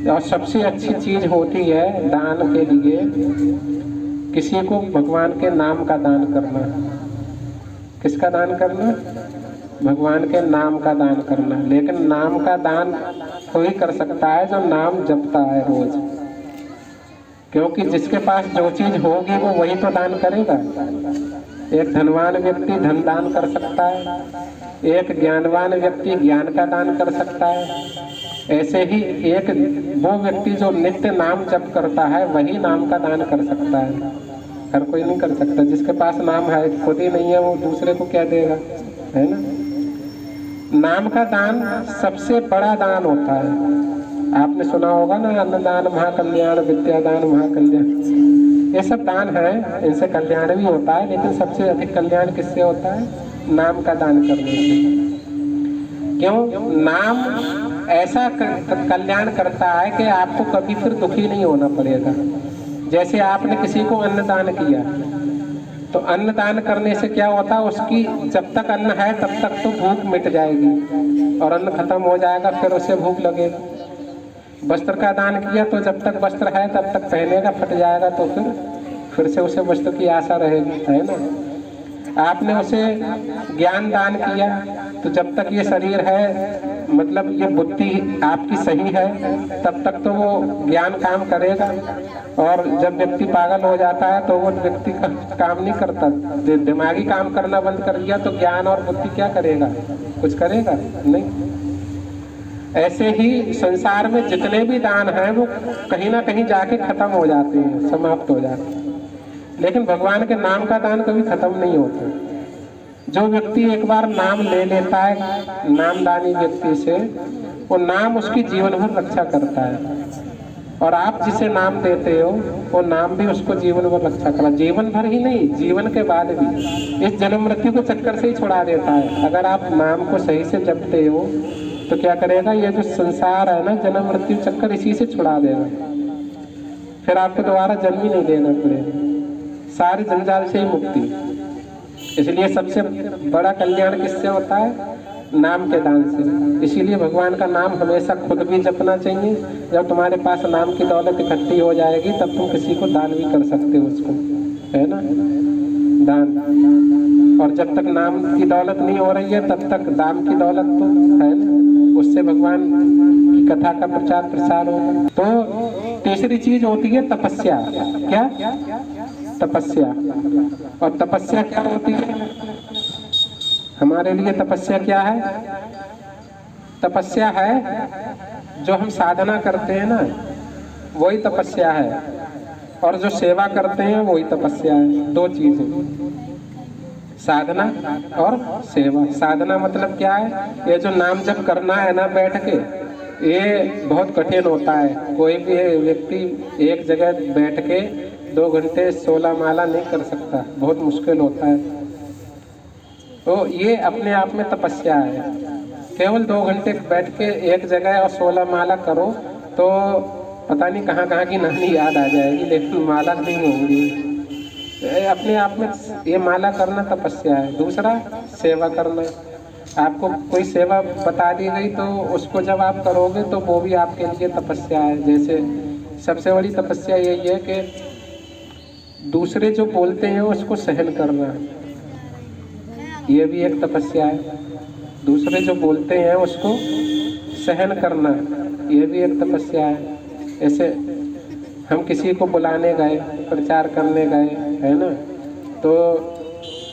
और सबसे अच्छी चीज होती है दान के लिए किसी को भगवान के नाम का दान करना। किसका दान करना? भगवान के नाम का दान करना। लेकिन नाम का दान कोई कर सकता है जो नाम जपता है रोज, क्योंकि जिसके पास जो चीज होगी वो वही तो दान करेगा। एक धनवान व्यक्ति धन दान कर सकता है, एक ज्ञानवान व्यक्ति ज्ञान का दान कर सकता है। ऐसे ही एक वो व्यक्ति जो नित्य नाम जप करता है वही नाम का दान कर सकता है। हर कोई नहीं कर सकता। जिसके पास नाम है, खुद ही नहीं है, वो दूसरे को क्या देगा, है ना। नाम का दान सबसे बड़ा दान होता है। आपने सुना होगा ना, अन्नदान महाकल्याण, विद्यादान महाकल्याण, ये सब दान है, इनसे कल्याण भी होता है, लेकिन सबसे अधिक कल्याण किससे होता है? नाम का दान करने से। क्यों? नाम ऐसा कल्याण करता है कि आपको कभी फिर दुखी नहीं होना पड़ेगा। जैसे आपने किसी को अन्नदान किया, तो अन्नदान करने से क्या होता है, उसकी जब तक अन्न है तब तक तो भूख मिट जाएगी, और अन्न खत्म हो जाएगा फिर उसे भूख लगेगी। वस्त्र का दान किया तो जब तक वस्त्र है तब तक पहनेगा, फट जाएगा तो फिर से उसे वस्त्र की आशा रहेगी, है ना। आपने उसे ज्ञान दान किया, तो जब तक ये शरीर है, मतलब ये बुद्धि आपकी सही है, तब तक तो वो ज्ञान काम करेगा। और जब व्यक्ति पागल हो जाता है तो वो व्यक्ति का काम नहीं करता, दिमागी काम करना बंद कर दिया, तो ज्ञान और बुद्धि क्या करेगा? कुछ करेगा नहीं। ऐसे ही संसार में जितने भी दान हैं वो कहीं ना कहीं जाके खत्म हो जाते हैं, समाप्त हो जाते हैं, लेकिन भगवान के नाम का दान कभी खत्म नहीं होता। जो व्यक्ति एक बार नाम ले लेता है नामदानी व्यक्ति से, वो नाम उसकी जीवन भर रक्षा करता है। और आप जिसे नाम देते हो, वो नाम भी उसको जीवन भर रक्षा करता है। जीवन भर ही नहीं, जीवन के बाद भी। इस जन्म मृत्यु को चक्कर से ही छुड़ा देता है। अगर आप नाम को सही से जपते हो तो क्या करेगा, ये जो संसार है ना, जन्म मृत्यु चक्कर इसी से छुड़ा देगा। फिर आपको दोबारा जन्म ही नहीं लेना पड़ेगा, सारे जंजाल से ही मुक्ति। इसलिए सबसे बड़ा कल्याण किससे होता है? नाम के दान से। इसीलिए भगवान का नाम हमेशा खुद भी जपना चाहिए। जब तुम्हारे पास नाम की दौलत इकट्ठी हो जाएगी तब तुम किसी को दान भी कर सकते हो उसको, है ना, दान। और जब तक नाम की दौलत नहीं हो रही है तब तक दाम की दौलत तो है ना, उससे भगवान की कथा का प्रचार प्रसार होगा। तो तीसरी चीज होती है तपस्या। क्या? तपस्या। और तपस्या क्या होती है हमारे लिए? तपस्या क्या है? तपस्या है जो हम साधना करते हैं ना, वही तपस्या है। और जो सेवा करते हैं वही तपस्या है। दो चीजें, साधना और सेवा। साधना मतलब क्या है? ये जो नाम जप करना है ना बैठ के, ये बहुत कठिन होता है। कोई भी व्यक्ति एक जगह बैठ के 2 घंटे 16 माला नहीं कर सकता, बहुत मुश्किल होता है। तो ये अपने आप में तपस्या है। केवल 2 घंटे बैठ के एक जगह और 16 माला करो तो पता नहीं कहाँ कहाँ की नानी याद आ जाएगी, लेकिन माला नहीं होंगी। अपने आप में ये माला करना तपस्या है। दूसरा, सेवा करना। आपको कोई सेवा बता दी गई तो उसको जब आप करोगे तो वो भी आपके लिए तपस्या है। जैसे सबसे बड़ी तपस्या यही है कि दूसरे जो बोलते हैं उसको सहन करना, ये भी एक तपस्या है। दूसरे जो बोलते हैं उसको सहन करना, ये भी एक तपस्या है। ऐसे हम किसी को बुलाने गए, प्रचार करने गए, है ना, तो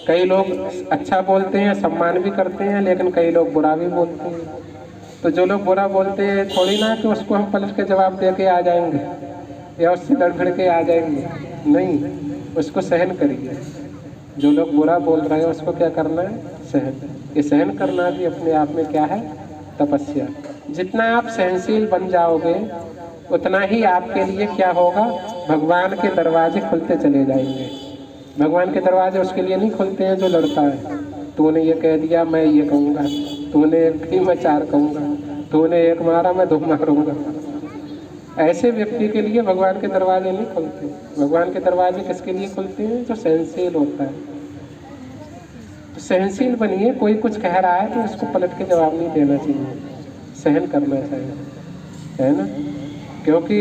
कई लोग अच्छा बोलते हैं, सम्मान भी करते हैं, लेकिन कई लोग बुरा भी बोलते हैं। तो जो लोग बुरा बोलते हैं थोड़ी ना कि उसको हम पलट के जवाब दे के आ जाएंगे या उससे लड़ के आ जाएंगे, नहीं, उसको सहन करिए। जो लोग बुरा बोल रहे हैं उसको क्या करना है? सहन। ये सहन करना भी अपने आप में क्या है? तपस्या। जितना आप सहनशील बन जाओगे उतना ही आपके लिए क्या होगा? भगवान के दरवाजे खुलते चले जाएंगे। भगवान के दरवाजे उसके लिए नहीं खुलते हैं जो लड़ता है। तूने ये कह दिया मैं ये कहूँगा, तूने एक कही मैं 4 कहूँगा, तूने एक मारा मैं 2 मारूंगा। ऐसे व्यक्ति के लिए भगवान के दरवाजे नहीं खुलते। भगवान के दरवाजे किसके लिए खुलते हैं? जो सहनशील होता है। तो सहनशील बनिए। कोई कुछ कह रहा है तो उसको पलट के जवाब नहीं देना चाहिए, सहन करना चाहिए, है ना। क्योंकि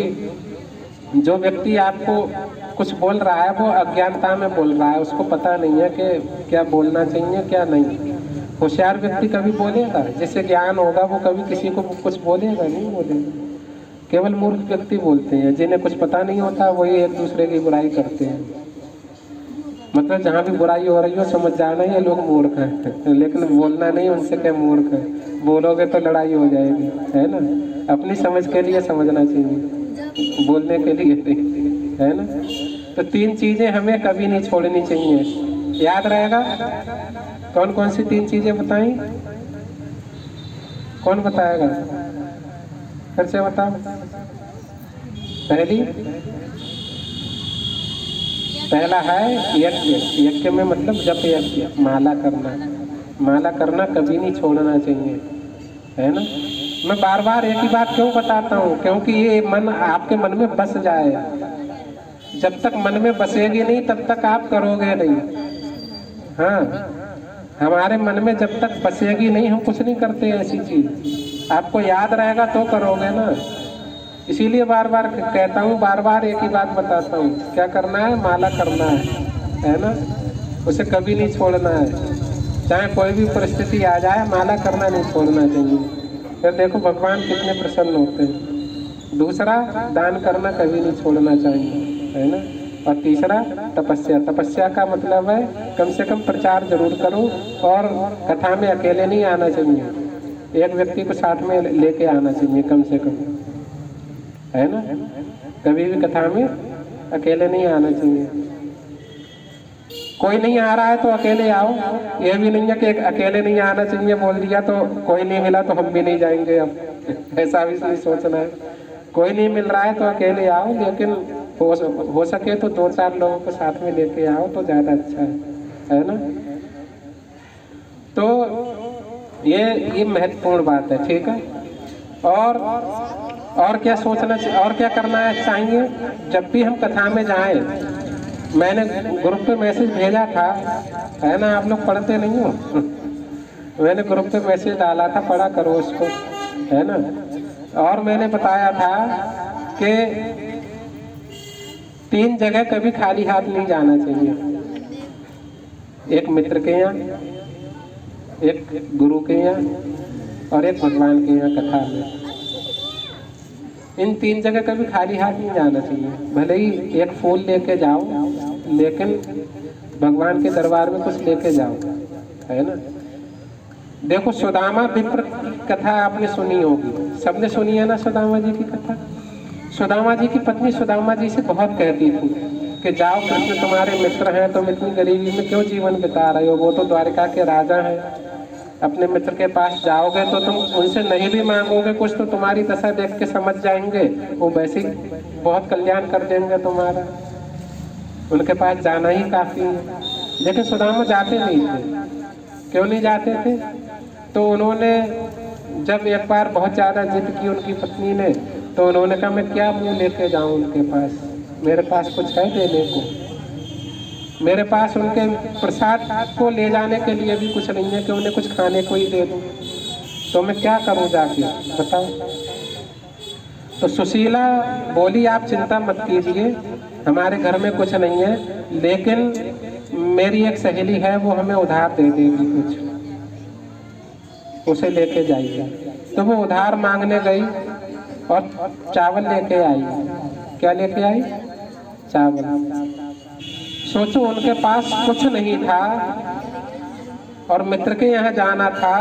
जो व्यक्ति आपको कुछ बोल रहा है वो अज्ञानता में बोल रहा है, उसको पता नहीं है कि क्या बोलना चाहिए क्या नहीं। होशियार व्यक्ति कभी बोलेगा, जिसे ज्ञान होगा वो कभी किसी को कुछ बोलेगा नहीं, बोलेगा। केवल मूर्ख व्यक्ति बोलते हैं, जिन्हें कुछ पता नहीं होता वही एक दूसरे की बुराई करते हैं। मतलब जहाँ भी बुराई हो रही हो समझ जाना ये लोग मूर्ख हैं, लेकिन बोलना नहीं उनसे क्या मूर्ख है। बोलोगे तो लड़ाई हो जाएगी, है ना। अपनी समझ के लिए समझना चाहिए, बोलने के लिए नहीं, है ना। तो 3 चीजें हमें कभी नहीं छोड़नी चाहिए। याद रहेगा? कौन कौन सी 3 चीजें बताई? कौन बताएगा? फिर से बताओ। पहला है यज्ञ। यज्ञ में मतलब जप यज्ञ, माला करना। माला करना कभी नहीं छोड़ना चाहिए, है ना। मैं बार बार एक ही बात क्यों बताता हूँ? क्योंकि ये मन आपके मन में बस जाए। जब तक मन में बसेगी नहीं तब तक आप करोगे नहीं। हाँ, हमारे मन में जब तक बसेगी नहीं हम कुछ नहीं करते ऐसी चीज। आपको याद रहेगा तो करोगे ना। इसीलिए बार बार कहता हूँ, बार बार एक ही बात बताता हूँ। क्या करना है? माला करना है ना। उसे कभी नहीं छोड़ना है, चाहे कोई भी परिस्थिति आ जाए, माला करना नहीं छोड़ना चाहिए। फिर देखो भगवान कितने प्रसन्न होते हैं। दूसरा, दान करना कभी नहीं छोड़ना चाहिए, है ना। और तीसरा, तपस्या। तपस्या का मतलब है कम से कम प्रचार जरूर करो, और कथा में अकेले नहीं आना चाहिए। एक व्यक्ति को साथ में लेके आना चाहिए कम से कम, है ना। कभी भी कथा में अकेले नहीं आना चाहिए। कोई नहीं आ रहा है तो अकेले आओ। ये भी नहीं है कि अकेले नहीं आना चाहिए बोल दिया तो कोई नहीं मिला तो हम भी नहीं जाएंगे। अब ऐसा भी नहीं सोचना है। कोई नहीं मिल रहा है तो अकेले आओ, लेकिन हो सके तो 2-4 लोगों को साथ में लेके आओ तो ज्यादा अच्छा है ना। तो ये महत्वपूर्ण बात है, ठीक है। और क्या सोचना चाहिए, और क्या करना है चाहिए? जब भी हम कथा में जाएं, मैंने ग्रुप पे मैसेज भेजा था, है ना। आप लोग पढ़ते नहीं हो। मैंने ग्रुप पे मैसेज डाला था, पढ़ा करो उसको, है ना। और मैंने बताया था कि 3 जगह कभी खाली हाथ नहीं जाना चाहिए। एक मित्र के यहाँ, एक गुरु के यहाँ, और एक भगवान के यहाँ कथा में। इन 3 जगह कभी खाली हाथ नहीं जाना चाहिए। भले ही एक फूल लेके जाओ, लेकिन भगवान के दरबार में कुछ लेके जाओ, है ना। देखो, सुदामा विप्र की कथा आपने सुनी होगी, सबने सुनी है ना सुदामा जी की कथा। सुदामा जी की पत्नी सुदामा जी से बहुत कहती थी कि जाओ, कृष्ण तुम्हारे मित्र हैं, तुम इतनी गरीबी में क्यों जीवन बिता रहे हो? वो तो द्वारिका के राजा हैं। अपने मित्र के पास जाओगे तो तुम उनसे नहीं भी मांगोगे कुछ तो तुम्हारी दशा देख के समझ जाएंगे, वो वैसे ही बहुत कल्याण कर देंगे तुम्हारा। उनके पास जाना ही काफी है। लेकिन सुदामा जाते नहीं थे। क्यों नहीं जाते थे? तो उन्होंने जब एक बार बहुत ज्यादा जिद की उनकी पत्नी ने, तो उन्होंने कहा मैं क्या मुंह लेके जाऊं उनके पास, मेरे पास कुछ है देने को। मेरे पास उनके प्रसाद को ले जाने के लिए भी कुछ नहीं है कि उन्हें कुछ खाने को ही दे दूं। तो मैं क्या करूं जाके, बताओ। तो सुशीला बोली आप चिंता मत कीजिए, हमारे घर में कुछ नहीं है, लेकिन मेरी एक सहेली है, वो हमें उधार दे देगी कुछ, उसे लेके जाइए। तो वो उधार मांगने गई और चावल लेके आई। क्या लेके आई? चावल। सोचो, उनके पास कुछ नहीं था और मित्र के यहाँ जाना था,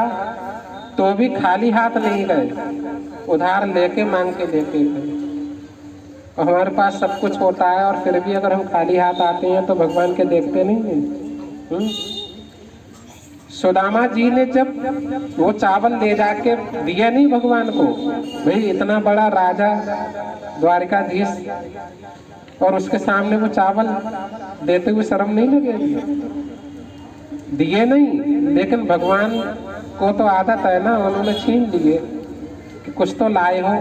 तो भी खाली हाथ नहीं गए, उधार लेके मांग के लेके गए। और हमारे पास सब कुछ होता है और फिर भी अगर हम खाली हाथ आते हैं तो भगवान के देखते नहीं हैं। सुदामा जी ने जब वो चावल ले जाके दिया नहीं भगवान को, भाई इतना बड़ा राजा द्वारिकाधीश, और उसके सामने वो चावल देते हुए शर्म नहीं लगेगी? दिए नहीं, लेकिन भगवान को तो आदत है ना, उन्होंने छीन लिए कि कुछ तो लाए हो,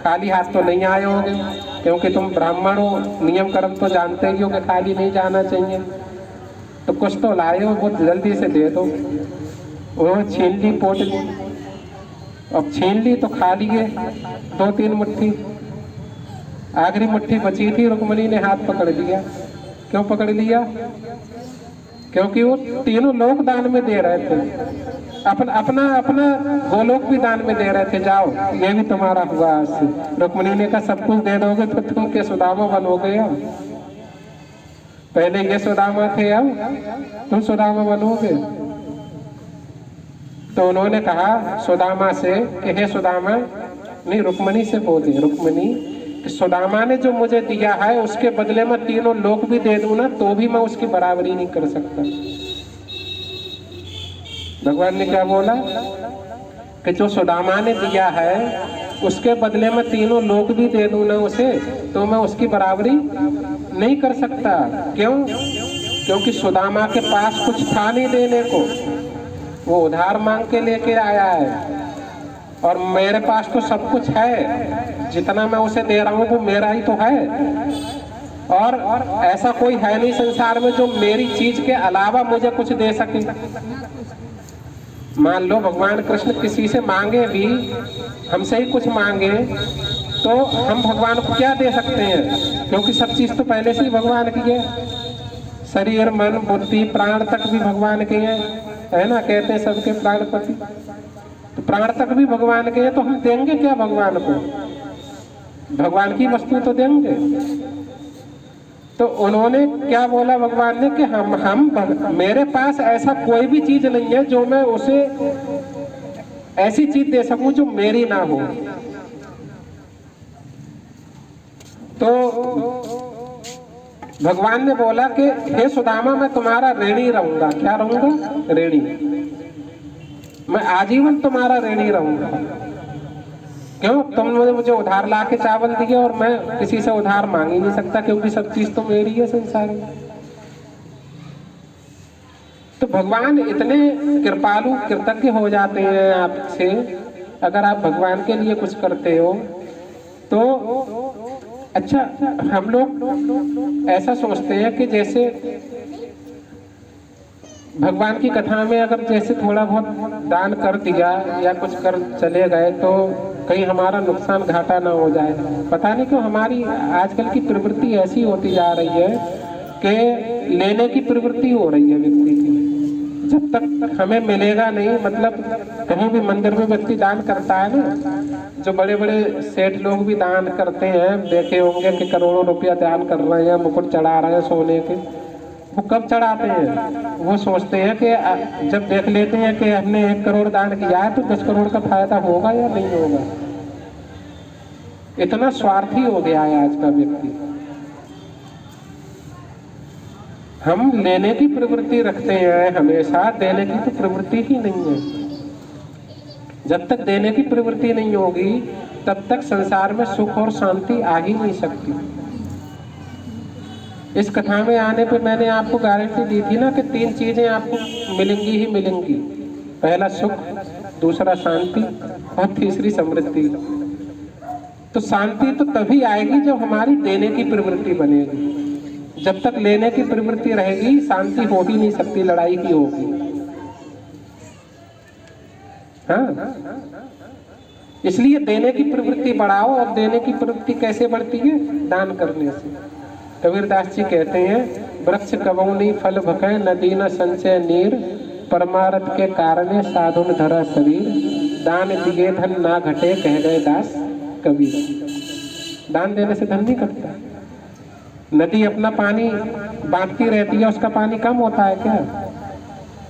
खाली हाथ तो नहीं आए होंगे, क्योंकि तुम ब्राह्मण हो, नियम कर्म तो जानते ही हो कि खाली नहीं जाना चाहिए, तो कुछ तो लाए हो, बहुत जल्दी से दे दो। उन्होंने छीन ली, पोट ली। अब छीन ली तो खा लिए 2-3 मुट्ठी, आखिरी मुट्ठी बची थी, रुक्मणी ने हाथ पकड़ लिया। क्यों पकड़ लिया? क्योंकि वो तीनों लोक दान में दे रहे थे, अपना गोलोक भी दान में दे रहे थे। जाओ, ये भी तुम्हारा हुआ आज से। रुक्मणी ने कहा सब कुछ दे दोगे तो तुम के सुदामा बनोगे? अब पहले ये सुदामा थे, अब तुम सुदामा बनोगे? तो उन्होंने कहा सुदामा से कि हे सुदामा, नहीं रुक्मणी से बोले, रुक्मणी कि सुदामा ने जो मुझे दिया है उसके बदले में तीनों लोक भी दे दूं ना तो भी मैं उसकी बराबरी नहीं कर सकता। भगवान ने क्या बोला कि जो सुदामा ने दिया है उसके बदले में तीनों लोक भी दे दूं ना उसे तो मैं उसकी बराबरी नहीं कर सकता। क्यों? क्योंकि सुदामा के पास कुछ था नहीं देने को, वो उधार मांग के लेके आया है, और मेरे पास तो सब कुछ है, जितना मैं उसे दे रहा हूँ वो मेरा ही तो है। और ऐसा कोई है नहीं संसार में जो मेरी चीज के अलावा मुझे कुछ दे सके। मान लो भगवान कृष्ण किसी से मांगे भी, हमसे ही कुछ मांगे तो हम भगवान को क्या दे सकते हैं? क्योंकि सब चीज तो पहले से ही भगवान की है। शरीर, मन, बुद्धि, प्राण तक भी भगवान के हैं, है ना? कहते हैं सबके प्राणपति, तो प्राण तक भी भगवान के हैं, तो हम देंगे क्या भगवान को? भगवान की वस्तु तो देंगे। तो उन्होंने क्या बोला भगवान ने कि हम मेरे पास ऐसा कोई भी चीज नहीं है जो मैं उसे ऐसी चीज दे सकूं जो मेरी ना हो। तो भगवान ने बोला कि हे सुदामा मैं तुम्हारा ऋणी रहूंगा। क्या रहूंगा? ऋणी। मैं आजीवन तुम्हारा ऋणी रहूंगा। क्यों? तुमने मुझे उधार ला के चावल दिए और मैं किसी से उधार मांग ही नहीं सकता, क्योंकि सब चीज तो मेरी है संसार में। तो भगवान इतने कृपालु कृतज्ञ हो जाते हैं आपसे, अगर आप भगवान के लिए कुछ करते हो तो। अच्छा, हम लोग ऐसा सोचते हैं कि जैसे भगवान की कथा में अगर जैसे थोड़ा बहुत दान कर दिया या कुछ कर चले गए तो कहीं हमारा नुकसान घाटा ना हो जाए। पता नहीं क्यों हमारी आजकल की प्रवृत्ति ऐसी होती जा रही है कि लेने की प्रवृत्ति हो रही है व्यक्ति की। जब तक हमें मिलेगा नहीं, मतलब कहीं भी मंदिर में व्यक्ति दान करता है ना, जो बड़े बड़े सेठ लोग भी दान करते हैं, देखे होंगे कि करोड़ों रुपया दान कर रहे हैं, मुकुट चढ़ा रहे हैं सोने के। वो कब चढ़ाते हैं? वो सोचते हैं कि जब देख लेते हैं कि हमने 1 करोड़ दान किया है तो 10 करोड़ का फायदा होगा या नहीं होगा। इतना स्वार्थी हो गया है आज का व्यक्ति। हम लेने की प्रवृत्ति रखते हैं हमेशा, देने की तो प्रवृत्ति ही नहीं है। जब तक देने की प्रवृत्ति नहीं होगी तब तक संसार में सुख और शांति आ ही नहीं सकती। इस कथा में आने पे मैंने आपको गारंटी दी थी ना कि 3 चीजें आपको मिलेंगी ही मिलेंगी। पहला सुख, दूसरा शांति और तीसरी समृद्धि। तो शांति तो तभी आएगी जब हमारी देने की प्रवृत्ति बनेगी। जब तक लेने की प्रवृत्ति रहेगी शांति हो ही नहीं सकती, लड़ाई की होगी। हाँ, इसलिए देने की प्रवृत्ति बढ़ाओ। और देने की प्रवृत्ति कैसे बढ़ती है? दान करने से। कबीरदास जी कहते हैं, वृक्ष कबौनी फल भकै, नदी न संचय नीर, परमारथ के कारणे साधुन धरा शरीर, दान दिए धन ना घटे, कह गए दास कबीर। दान देने से धन नहीं घटता। नदी अपना पानी बांटती रहती है, उसका पानी कम होता है क्या?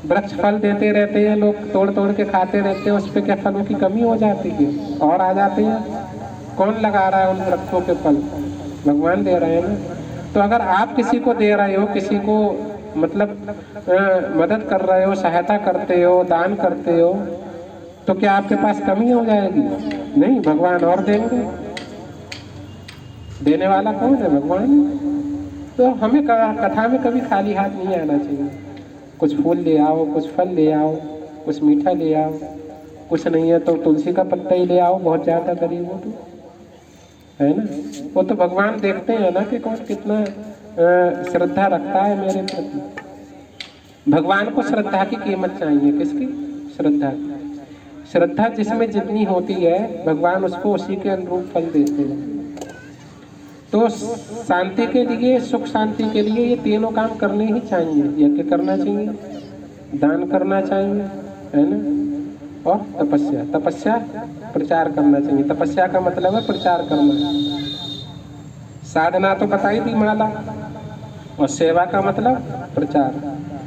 वृक्ष फल देते रहते हैं, लोग तोड़ तोड़ के खाते रहते हैं, उस पर क्या फलों की कमी हो जाती है? और आ जाते हैं। कौन लगा रहा है उन वृक्षों के फल? भगवान दे रहे हैं ना। तो अगर आप किसी को दे रहे हो, किसी को मतलब मदद कर रहे हो, सहायता करते हो, दान करते हो, तो क्या आपके पास कमी हो जाएगी? नहीं, भगवान और देंगे। देने वाला कौन है? भगवान। तो हमें कथा में कभी खाली हाथ नहीं आना चाहिए। कुछ फूल ले आओ, कुछ फल ले आओ, कुछ मीठा ले आओ, कुछ नहीं है तो तुलसी का पत्ता ही ले आओ, बहुत ज़्यादा गरीब हो तो, है ना। वो तो भगवान देखते हैं ना कि कौन कितना श्रद्धा रखता है मेरे प्रति। भगवान को श्रद्धा की कीमत चाहिए। किसकी? श्रद्धा की। श्रद्धा जिसमें जितनी होती है भगवान उसको उसी के अनुरूप फल देते हैं। तो शांति के लिए, सुख शांति के लिए ये तीनों काम करने ही चाहिए। यज्ञ करना चाहिए, दान करना चाहिए, है ना, और तपस्या। तपस्या प्रचार करना चाहिए। तपस्या का मतलब है प्रचार करना। साधना तो बताई दी, माला, और सेवा का मतलब प्रचार।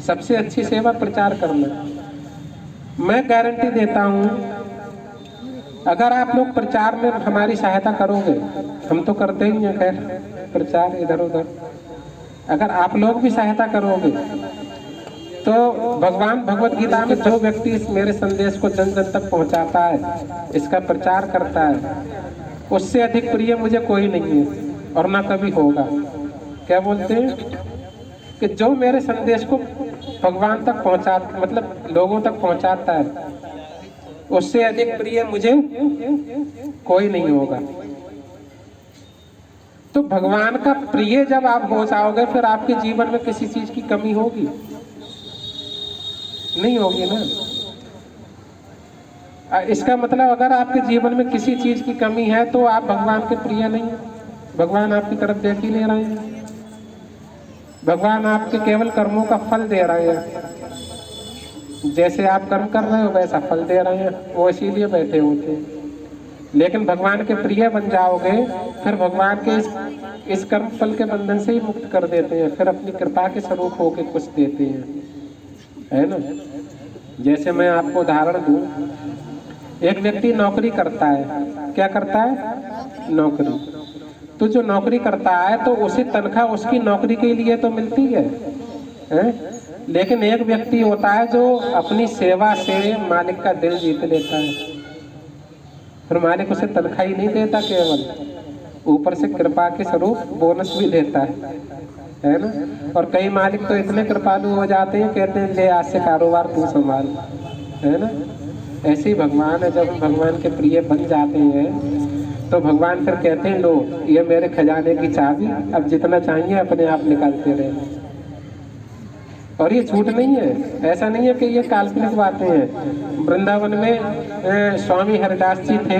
सबसे अच्छी सेवा प्रचार करना। मैं गारंटी देता हूँ अगर आप लोग प्रचार में हमारी सहायता करोगे, हम तो करते ही हैं खैर प्रचार इधर उधर, अगर आप लोग भी सहायता करोगे तो भगवान भगवत गीता में जो व्यक्ति इस मेरे संदेश को जन जन तक पहुंचाता है, इसका प्रचार करता है, उससे अधिक प्रिय मुझे कोई नहीं है और ना कभी होगा। क्या बोलते हैं कि जो मेरे संदेश को भगवान तक पहुंचाता, मतलब लोगों तक पहुंचाता है, उससे अधिक प्रिय मुझे कोई नहीं होगा। तो भगवान का प्रिय जब आप हो जाओगे, फिर आपके जीवन में किसी चीज की कमी होगी? नहीं होगी ना। इसका मतलब अगर आपके जीवन में किसी चीज की कमी है तो आप भगवान के प्रिय नहीं हैं। भगवान आपकी तरफ देख ही नहीं रहे हैं, भगवान आपके केवल कर्मों का फल दे रहे हैं। जैसे आप कर्म कर रहे हो वैसा फल दे रहे हैं, वो इसीलिए बैठे होते हैं। लेकिन भगवान के प्रिय बन जाओगे, फिर भगवान के इस कर्म फल के बंधन से ही मुक्त कर देते हैं, फिर अपनी कृपा के स्वरूप होके कुछ देते हैं, है ना। जैसे मैं आपको उदाहरण दूं, एक व्यक्ति नौकरी करता है। क्या करता है? नौकरी। तो जो नौकरी करता है तो उसे तनख्वाह उसकी नौकरी के लिए तो मिलती है? लेकिन एक व्यक्ति होता है जो अपनी सेवा से मालिक का दिल जीत लेता है, फिर मालिक उसे तनख्वाह ही नहीं देता, केवल ऊपर से कृपा के स्वरूप बोनस भी देता है ना। और कई मालिक तो इतने कृपालु हो जाते हैं, कहते हैं ले आज से कारोबार तू संभाल, है ना। ऐसे ही भगवान है, जब हम भगवान के प्रिय बन जाते हैं तो भगवान फिर कहते हैं लो ये मेरे खजाने की चाबी, अब जितना चाहिए अपने आप निकालते रहे। और ये झूठ नहीं है, ऐसा नहीं है कि ये काल्पनिक बातें हैं। वृंदावन में स्वामी हरिदास जी थे,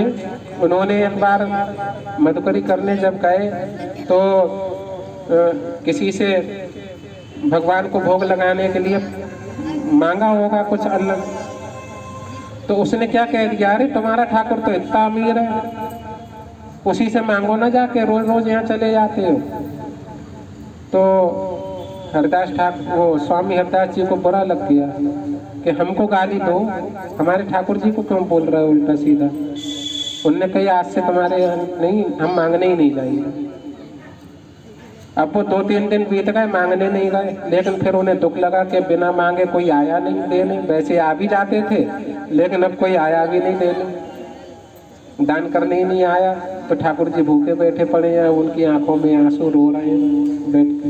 उन्होंने एक बार मधुकरी करने जब गए तो किसी से भगवान को भोग लगाने के लिए मांगा होगा कुछ अन्न, तो उसने क्या कह दिया, अरे तुम्हारा ठाकुर तो इतना अमीर है, उसी से मांगो ना जाके, रोज रोज यहाँ चले जाते हो। तो हरदास ठाकुर, वो स्वामी हरदास जी को बुरा लग गया कि हमको गाली दो, हमारे ठाकुर जी को क्यों बोल रहे हो उल्टा सीधा। उनने कहा आज से तुम्हारे नहीं, हम मांगने ही नहीं जाएंगे। अब वो 2-3 दिन बीत गए, मांगने नहीं गए, लेकिन फिर उन्हें दुख लगा कि बिना मांगे कोई आया नहीं देने। वैसे आ भी जाते थे लेकिन अब कोई आया भी नहीं देने, दान करने ही नहीं आया। तो ठाकुर जी भूखे बैठे पड़े हैं, उनकी आंखों में आंसू रो रहे हैं बैठ के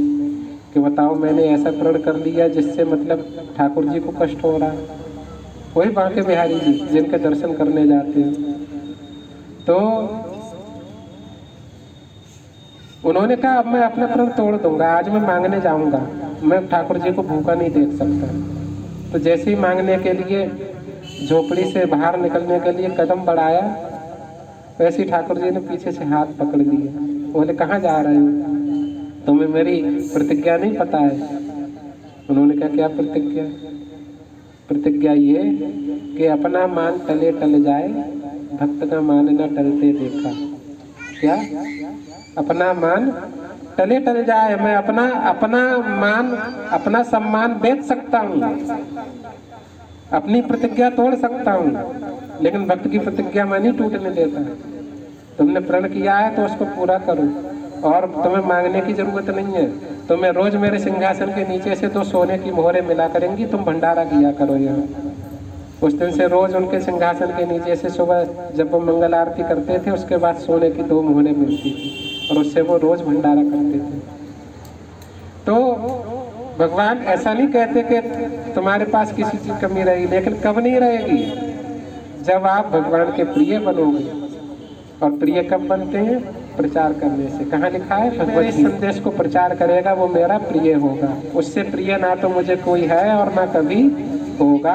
कि बताओ मैंने ऐसा प्रण कर लिया जिससे मतलब ठाकुर जी को कष्ट हो रहा है। वही बांके बिहारी जी जिनके दर्शन करने जाते हैं। तो उन्होंने कहा अब मैं अपना प्रण तोड़ दूंगा, आज मैं मांगने जाऊंगा, मैं ठाकुर जी को भूखा नहीं देख सकता। तो जैसे ही मांगने के लिए झोपड़ी से बाहर निकलने के लिए कदम बढ़ाया, वैसे ही ठाकुर जी ने पीछे से हाथ पकड़ लिया। बोले कहाँ जा रहे हो, तुम्हें मेरी प्रतिज्ञा नहीं पता है? उन्होंने कहा क्या प्रतिज्ञा? प्रतिज्ञा ये कि अपना मान टले टल जाए, भक्त का मान न टलते देखा। क्या? अपना मान टले टल जाए, मैं अपना मान, अपना सम्मान बेच सकता हूँ, अपनी प्रतिज्ञा तोड़ सकता हूँ, लेकिन भक्त की प्रतिज्ञा मैं नहीं टूटने देता। तुमने प्रण किया है तो उसको पूरा करो, और तुम्हें मांगने की जरूरत नहीं है। तुम्हें रोज मेरे सिंहासन के नीचे से 2 सोने की मोहरें मिला करेंगी, तुम भंडारा किया करो यहाँ। उस दिन से रोज उनके सिंहासन के नीचे से सुबह जब वो मंगल आरती करते थे, उसके बाद सोने की 2 मोहरें मिलती थी और उससे वो रोज भंडारा करते थे। तो भगवान ऐसा नहीं कहते कि तुम्हारे पास किसी चीज की कमी रहेगी, लेकिन कब नहीं रहेगी? जब आप भगवान के प्रिय बनोगे। और प्रिय कब बनते हैं? प्रचार करने से। कहाँ लिखा है? भगवत इस संदेश को प्रचार करेगा वो मेरा प्रिय होगा, उससे प्रिय ना तो मुझे कोई है और ना कभी होगा।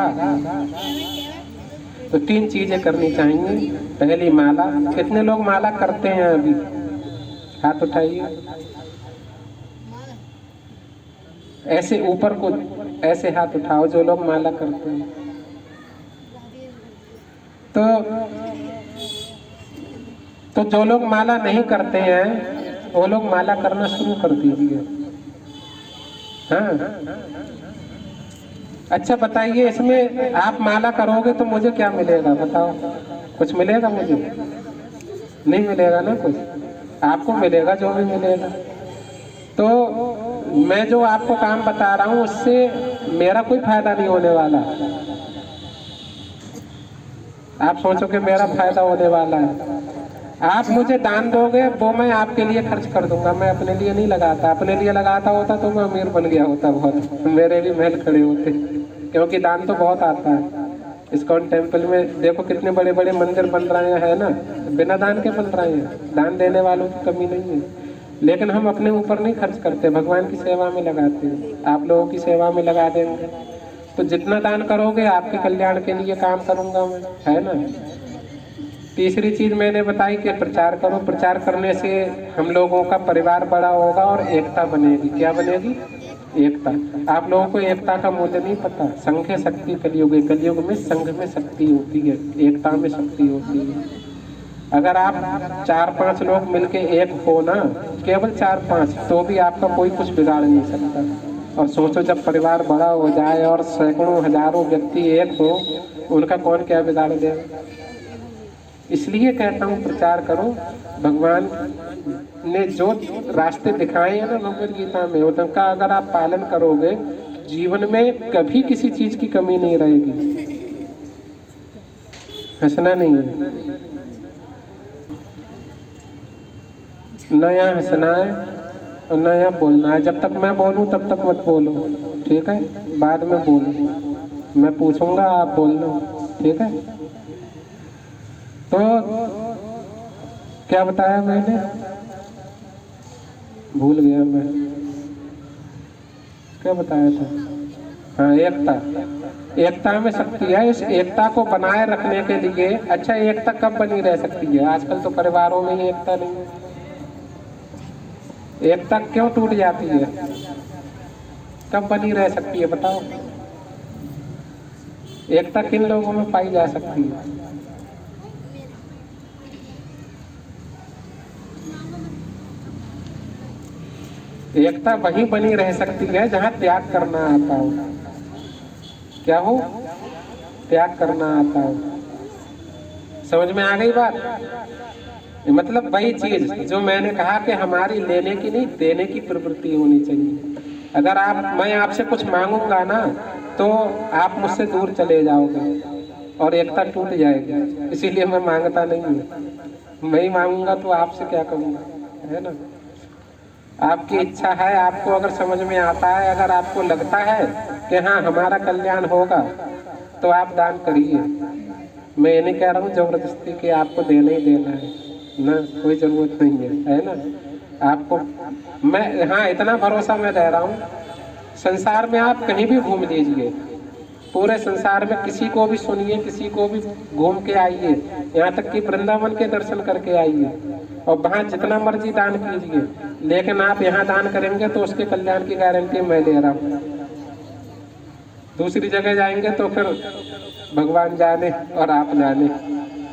तो 3 चीजें करनी चाहिए। पहली माला। कितने लोग माला करते हैं अभी? हाथ उठाइए। ऐसे ऊपर को ऐसे हाथ उठाओ जो लोग माला करते हैं। तो जो लोग माला नहीं करते हैं वो लोग माला करना शुरू कर दीजिए। हाँ, अच्छा बताइए, इसमें आप माला करोगे तो मुझे क्या मिलेगा बताओ? कुछ मिलेगा मुझे? नहीं मिलेगा ना कुछ। आपको मिलेगा जो भी मिलेगा। तो मैं जो आपको काम बता रहा हूँ उससे मेरा कोई फायदा नहीं होने वाला। आप सोचो कि मेरा फायदा होने वाला है। आप मुझे दान दोगे वो मैं आपके लिए खर्च कर दूंगा, मैं अपने लिए नहीं लगाता। अपने लिए लगाता होता तो मैं अमीर बन गया होता बहुत, मेरे भी महल खड़े होते। क्योंकि दान तो बहुत आता है। इस्कॉन टेम्पल में देखो कितने बड़े बड़े मंदिर बन रहे हैं ना, बिना दान के बन रहे हैं। दान देने वालों की कमी नहीं है, लेकिन हम अपने ऊपर नहीं खर्च करते, भगवान की सेवा में लगाते हैं। आप लोगों की सेवा में लगा देंगे तो जितना दान करोगे आपके कल्याण के लिए काम करूंगा मैं, है ना। तीसरी चीज मैंने बताई कि प्रचार करो। प्रचार करने से हम लोगों का परिवार बड़ा होगा और एकता बनेगी। क्या बनेगी? एकता। आप लोगों को एकता का मूल्य नहीं पता। संघ है शक्ति कलयुग है। कलयुग में संघ में शक्ति होती है, एकता में शक्ति होती है। अगर आप 4-5 लोग मिलके एक हो ना, केवल 4-5, तो भी आपका कोई कुछ बिगाड़ नहीं सकता। और सोचो जब परिवार बड़ा हो जाए और सैकड़ों हजारों व्यक्ति एक हो, उनका कौन क्या बिगाड़ देगा। इसलिए कहता हूँ प्रचार करो। भगवान ने जो रास्ते दिखाए हैं ना भगवद गीता में, उनका अगर आप पालन करोगे जीवन में कभी किसी चीज की कमी नहीं रहेगी। हंसना नहीं है, नया हंसना है और नया बोलना है। जब तक मैं बोलूं तब तक मत बोलो, ठीक है? बाद में बोलो, मैं पूछूंगा आप बोलना, ठीक है? तो क्या बताया मैंने, भूल गया मैं, क्या बताया था? हाँ, एकता। एकता में शक्ति है। इस एकता को बनाए रखने के लिए, अच्छा एकता कब बनी रह सकती है? आजकल तो परिवारों में ही एकता नहीं है। एकता क्यों टूट जाती है? कब बनी रह सकती है बताओ? एकता किन लोगों में पाई जा सकती है? एकता वही बनी रह सकती है जहां त्याग करना आता हो। क्या हो? त्याग करना आता हो। समझ में आ गई बात? मतलब वही चीज जो मैंने कहा कि हमारी लेने की नहीं देने की प्रवृत्ति होनी चाहिए। अगर मैं आपसे कुछ मांगूंगा ना तो आप मुझसे दूर चले जाओगे और एकता टूट जाएगी। इसीलिए मैं मांगता नहीं हूँ। मैं ही मांगूंगा तो आपसे क्या कहूँगा, है ना। आपकी इच्छा है, आपको अगर समझ में आता है, अगर आपको लगता है कि हाँ हमारा कल्याण होगा तो आप दान करिए। मैं ये नहीं कह रहा हूँ जबरदस्ती कि आपको देना ही देना है ना, कोई जरूरत नहीं है ना आपको। मैं हाँ इतना भरोसा मैं दे रहा हूँ, संसार में आप कहीं भी घूम लीजिए, पूरे संसार में किसी को भी सुनिए, किसी को भी घूम के आइए, यहाँ तक कि वृंदावन के दर्शन करके आइए और वहाँ जितना मर्जी दान कीजिए, लेकिन आप यहाँ दान करेंगे तो उसके कल्याण की गारंटी मैं दे रहा हूँ। दूसरी जगह जाएंगे तो फिर भगवान जाने और आप जाने,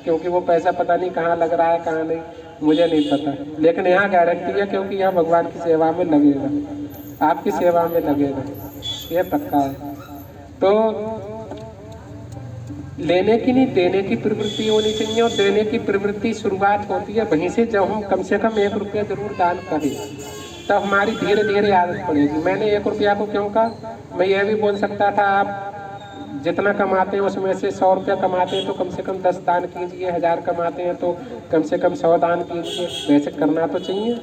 क्योंकि वो पैसा पता नहीं कहाँ लग रहा है कहाँ नहीं, मुझे नहीं पता। लेकिन यहाँ गारंटी है क्योंकि यहाँ भगवान की सेवा में लगेगा, आपकी सेवा में लगेगा, ये पक्का है। तो लेने की नहीं देने की प्रवृत्ति होनी चाहिए। और देने की प्रवृत्ति शुरुआत होती है वहीं से जब हम कम से कम 1 रुपया जरूर दान करें, तब हमारी धीरे धीरे आदत पड़ेगी। मैंने 1 रुपया को क्यों कहा? मैं यह भी बोल सकता था आप जितना कमाते हैं उसमें से 100 रुपया कमाते हैं तो कम से कम 10 दान कीजिए, 1000 कमाते हैं तो कम से कम 100 दान कीजिए। वैसे करना तो चाहिए,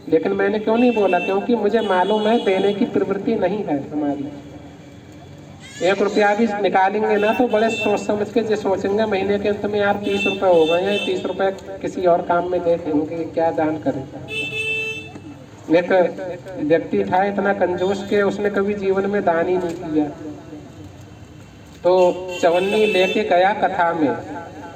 लेकिन मैंने क्यों नहीं बोला? क्योंकि मुझे मालूम है देने की प्रवृत्ति नहीं है हमारी। 1 रुपया भी निकालेंगे ना तो बड़े सोच समझ के जो सोचेंगे महीने के अंत में यार 30 रुपये हो गए हैं, 30 रुपये किसी और काम में दे देंगे, क्या दान करें। एक व्यक्ति था इतना कंजूस के उसने कभी जीवन में दान ही नहीं किया, तो चवन्नी लेके गया कथा में,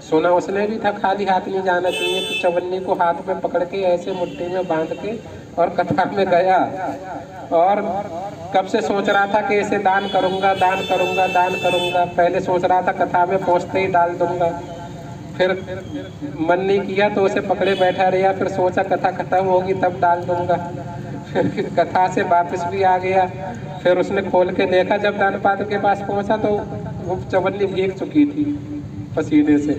सुना उसने भी था खाली हाथ नहीं जाना चाहिए, तो चवन्नी को हाथ में पकड़ के ऐसे मुट्ठी में बांध के और कथा में गया और कब से सोच रहा था कि ऐसे दान करूंगा दान करूंगा दान करूंगा। पहले सोच रहा था कथा में पहुंचते ही डाल दूंगा, फिर मन नहीं किया तो उसे पकड़े बैठा रहा, फिर सोचा कथा खत्म होगी तब डाल दूंगा, फिर कथा से वापस भी आ गया। फिर उसने खोल के देखा, जब दान पात्र के पास पहुंचा तो वो चवन्नी भीग चुकी थी पसीने से।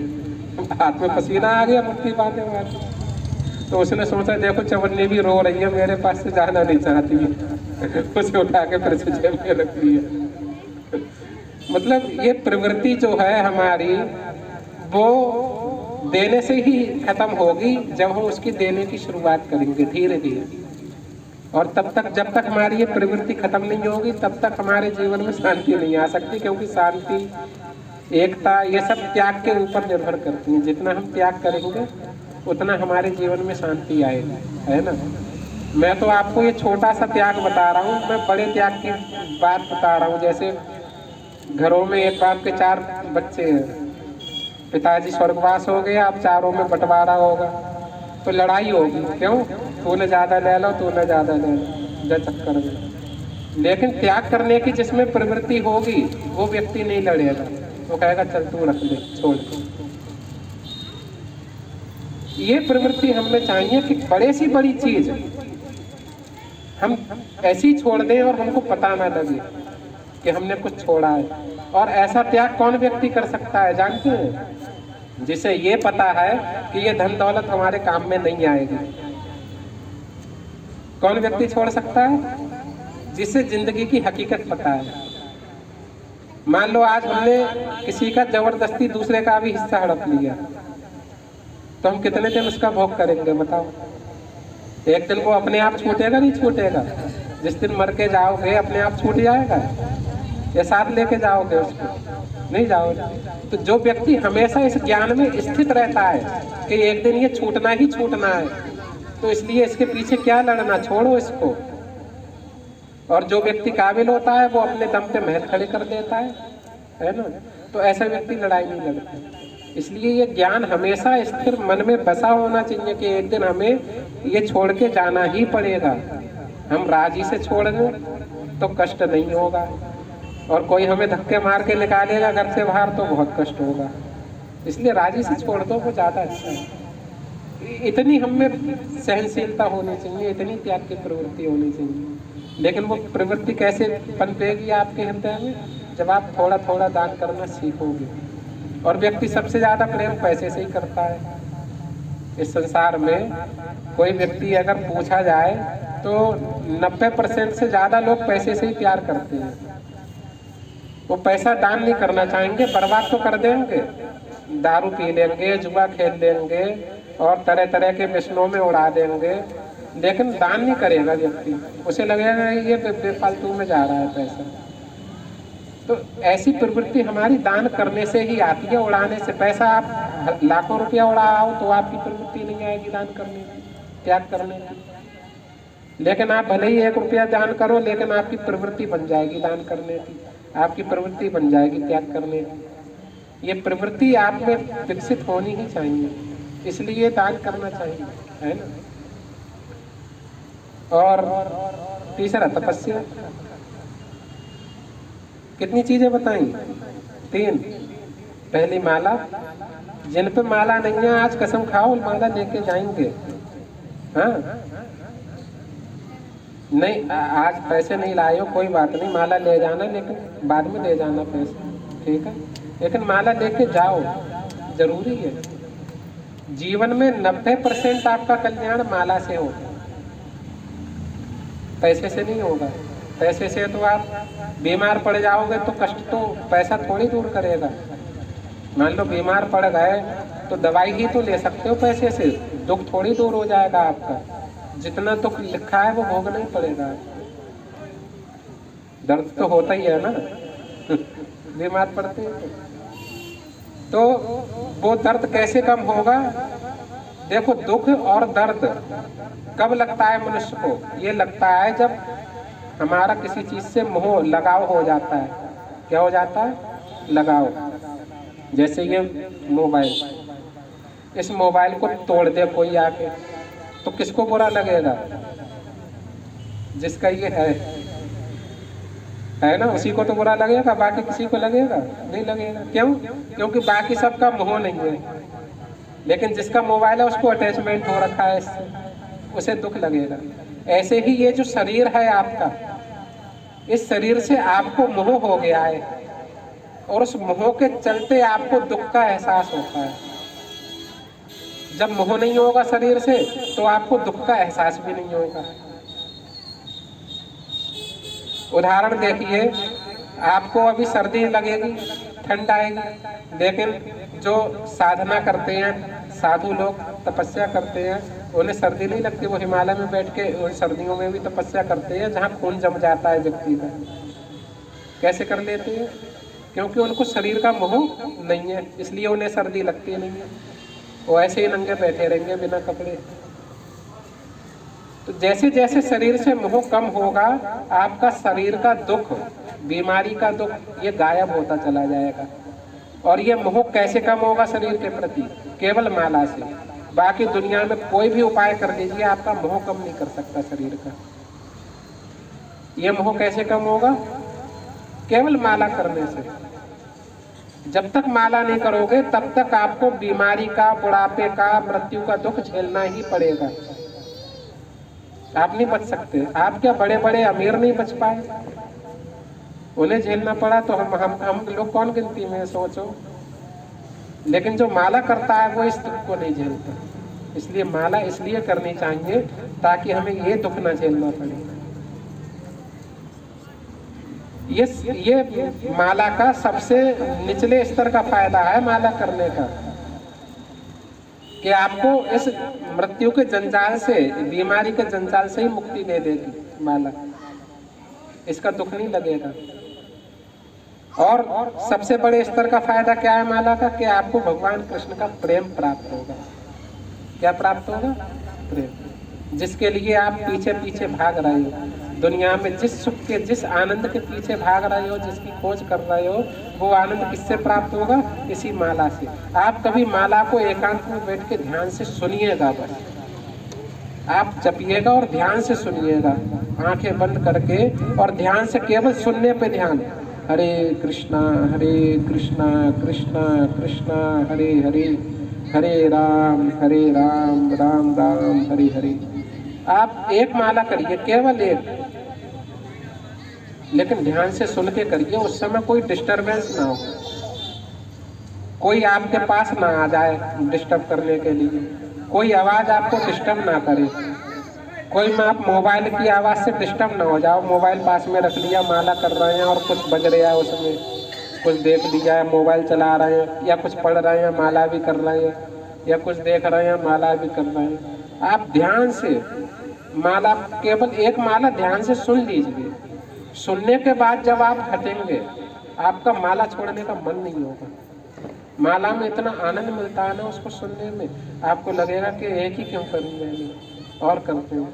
हाथ में पसीना आ गया मुट्ठी बांधे वाले। तो उसने सोचा देखो चवन्नी भी रो रही है, मेरे पास से जाना नहीं चाहती है। उसे उठा के फिर से जेब में रख दिया। मतलब ये प्रवृत्ति जो है हमारी, वो देने से ही खत्म होगी जब हम उसकी देने की शुरुआत करेंगे धीरे धीरे। और तब तक, जब तक हमारी ये प्रवृत्ति खत्म नहीं होगी, तब तक हमारे जीवन में शांति नहीं आ सकती। क्योंकि शांति, एकता, ये सब त्याग के ऊपर निर्भर करती हैं। जितना हम त्याग करेंगे उतना हमारे जीवन में शांति आएगी, है ना। मैं तो आपको ये छोटा सा त्याग बता रहा हूँ, मैं बड़े त्याग की बात बता रहा हूँ। जैसे घरों में एक बाप के 4 बच्चे हैं, पिताजी स्वर्गवास हो गया, अब चारों में बंटवारा होगा, तो लड़ाई होगी। क्यों? तूने ज़्यादा ले लो, तूने ज़्यादा ले लो, जब चक्कर में। लेकिन त्याग करने की जिसमें प्रवृत्ति होगी वो व्यक्ति नहीं लड़ेगा, वो कहेगा चल तू रख ले, छोड़। ये प्रवृत्ति हमें चाहिए कि बड़े सी बड़ी चीज हम ऐसी छोड़ दें और हमको पता ना लगे कि हमने कुछ छोड़ा है। और ऐसा त्याग कौन व्यक्ति कर सकता है जानते हैं? जिसे ये पता है कि ये धन दौलत हमारे काम में नहीं आएगी। कौन व्यक्ति छोड़ सकता है? जिसे जिंदगी की हकीकत पता है। मान लो आज हमने किसी का जबरदस्ती दूसरे का भी हिस्सा हड़प लिया, तो हम कितने दिन उसका भोग करेंगे बताओ? एक दिन वो अपने आप छूटेगा नहीं छूटेगा? जिस दिन मर के जाओगे अपने आप छूट जाएगा, या साथ लेके जाओगे उसको? नहीं जाओगे। तो जो व्यक्ति हमेशा इस ज्ञान में स्थित रहता है कि एक दिन ये छूटना ही छूटना है, तो इसलिए इसके पीछे क्या लड़ना, छोड़ो इसको। और जो व्यक्ति काबिल होता है वो अपने दम पे महल खड़े कर देता है ना। तो ऐसा व्यक्ति लड़ाई नहीं लड़ता। इसलिए ये ज्ञान हमेशा स्थिर मन में बसा होना चाहिए कि एक दिन हमें ये छोड़ के जाना ही पड़ेगा। हम राजी से छोड़ दें तो कष्ट नहीं होगा, और कोई हमें धक्के मार के निकालेगा घर से बाहर तो बहुत कष्ट होगा। इसलिए राजी से छोड़ दो, वो ज़्यादा अच्छा है। इतनी हमें सहनशीलता होनी चाहिए, इतनी त्याग की प्रवृत्ति होनी चाहिए। लेकिन वो प्रवृत्ति कैसे पनपेगी आपके हृदय में? जब आप थोड़ा थोड़ा दान करना सीखोगे। और व्यक्ति सबसे ज़्यादा प्रेम पैसे से ही करता है इस संसार में। कोई व्यक्ति अगर पूछा जाए तो 90% से ज़्यादा लोग पैसे से ही प्यार करते हैं। वो पैसा दान नहीं करना चाहेंगे, बर्बाद तो कर देंगे, दारू पी लेंगे, जुआ खेल लेंगे और तरह तरह के व्यसनों में उड़ा देंगे, लेकिन दान नहीं करेगा व्यक्ति। उसे लगेगा ये बेफालतू में जा रहा है पैसा। तो ऐसी प्रवृत्ति हमारी दान करने से ही आती है, उड़ाने से। पैसा आप लाखों रुपया उड़ाओ तो आपकी प्रवृत्ति नहीं आएगी दान करने की, त्याग करने की। लेकिन आप भले ही 1 रुपया दान करो, लेकिन आपकी प्रवृत्ति बन जाएगी दान करने की, आपकी प्रवृत्ति बन जाएगी त्याग करने की। ये प्रवृत्ति आप में विकसित होनी ही चाहिए, इसलिए दान करना चाहिए, है ना। और तीसरा तपस्या। कितनी चीजें बताई? 3। पहली माला। जिन पे माला नहीं है आज कसम खाओ माला लेके जाएंगे। हाँ नहीं, आज पैसे नहीं लाए हो कोई बात नहीं, माला ले जाना, लेकिन बाद में ले जाना पैसे, ठीक है। लेकिन माला लेके जाओ, जरूरी है। जीवन में 90% आपका कल्याण माला से होगा, पैसे से नहीं होगा। पैसे से तो आप बीमार पड़ जाओगे तो कष्ट तो पैसा थोड़ी दूर करेगा। मान लो बीमार पड़ गए तो दवाई ही तो ले सकते हो पैसे से, दुख थोड़ी दूर हो जाएगा आपका। जितना दुख लिखा है वो भोगना ही पड़ेगा। दर्द तो होता ही है ना बीमार पड़ते हैं तो वो दर्द कैसे कम होगा? देखो, दुख और दर्द कब लगता है मनुष्य को? ये लगता है जब हमारा किसी चीज से मोह, लगाव हो जाता है। क्या हो जाता है? लगाव। जैसे ये मोबाइल, इस मोबाइल को तोड़ दे कोई आके तो किसको बुरा लगेगा? जिसका ये है ना, उसी को तो बुरा लगेगा, बाकी किसी को लगेगा नहीं लगेगा। क्यों? क्योंकि बाकी सबका मोह नहीं है, लेकिन जिसका मोबाइल है उसको अटैचमेंट हो रखा है इससे, उसे दुख लगेगा। ऐसे ही ये जो शरीर है आपका, इस शरीर से आपको मोह हो गया है और उस मोह के चलते आपको दुख का एहसास होता है। जब मोह नहीं होगा शरीर से तो आपको दुख का एहसास भी नहीं होगा। उदाहरण देखिए, आपको अभी सर्दी लगेगी, ठंड आएगी, लेकिन जो साधना करते हैं, साधु लोग तपस्या करते हैं, उन्हें सर्दी नहीं लगती। वो हिमालय में बैठ के उन सर्दियों में भी तपस्या करते हैं जहाँ खून जम जाता है व्यक्ति का। कैसे कर लेते हैं? क्योंकि उनको शरीर का मोह नहीं है, इसलिए उन्हें सर्दी लगती नहीं है। वो ऐसे ही नंगे बैठे रहेंगे बिना कपड़े। तो जैसे जैसे शरीर से मोह कम होगा, आपका शरीर का दुख, बीमारी का दुख, ये गायब होता चला जाएगा। और ये मोह कैसे कम होगा शरीर के प्रति? केवल माला से। बाकी दुनिया में कोई भी उपाय कर लीजिए, आपका मोह कम नहीं कर सकता शरीर का। ये मोह कैसे कम होगा? केवल माला करने से। जब तक माला नहीं करोगे तब तक आपको बीमारी का, बुढ़ापे का, मृत्यु का दुख झेलना ही पड़ेगा। आप नहीं बच सकते। आप क्या बड़े बड़े अमीर नहीं बच पाए? उन्हें झेलना पड़ा तो हम लोग कौन गिनती में, सोचो। लेकिन जो माला करता है वो इस दुख को नहीं झेलता। इसलिए माला इसलिए करनी चाहिए ताकि हमें ये दुख ना झेलना पड़े। ये माला का सबसे निचले स्तर का फायदा है माला करने का, कि आपको इस मृत्यु के जंजाल से, बीमारी के जंजाल से ही मुक्ति दे देगी माला। इसका दुख नहीं लगेगा। और सबसे बड़े स्तर का फायदा क्या है माला का? कि आपको भगवान कृष्ण का प्रेम प्राप्त होगा। क्या प्राप्त होगा? प्रेम। जिसके लिए आप पीछे पीछे भाग रहे हो दुनिया में, जिस सुख के, जिस आनंद के पीछे भाग रहे हो, जिसकी खोज कर रहे हो, वो आनंद किससे प्राप्त होगा? इसी माला से। आप कभी माला को एकांत में बैठ के ध्यान से सुनिएगा। बस आप जपिएगा और ध्यान से सुनिएगा, आंखें बंद करके, और ध्यान से केवल सुनने पे ध्यान। हरे कृष्णा कृष्णा कृष्णा हरे हरे, हरे राम राम राम हरे हरे। आप एक माला करिए, केवल एक, लेकिन ध्यान से सुन के करिए। उस समय कोई डिस्टरबेंस ना हो, कोई आपके पास ना आ जाए डिस्टर्ब करने के लिए, कोई आवाज आपको डिस्टर्ब ना करे, कोई में आप मोबाइल की आवाज से डिस्टर्ब ना हो जाओ। मोबाइल पास में रख लिया, माला कर रहे हैं और कुछ बज रहा है, उसमें कुछ देख लिया है, मोबाइल चला रहे हैं, या कुछ पढ़ रहे हैं, माला भी कर रहे हैं, या कुछ देख रहे हैं, माला भी कर रहे हैं। आप ध्यान से माला, केवल एक माला ध्यान से सुन लीजिए। सुनने के बाद जब आप हटेंगे, आपका माला छोड़ने का मन नहीं होगा। माला में इतना आनंद मिलता है ना, उसको सुनने में आपको लगेगा कि एक ही क्यों करूँ मैंने, और करते हो।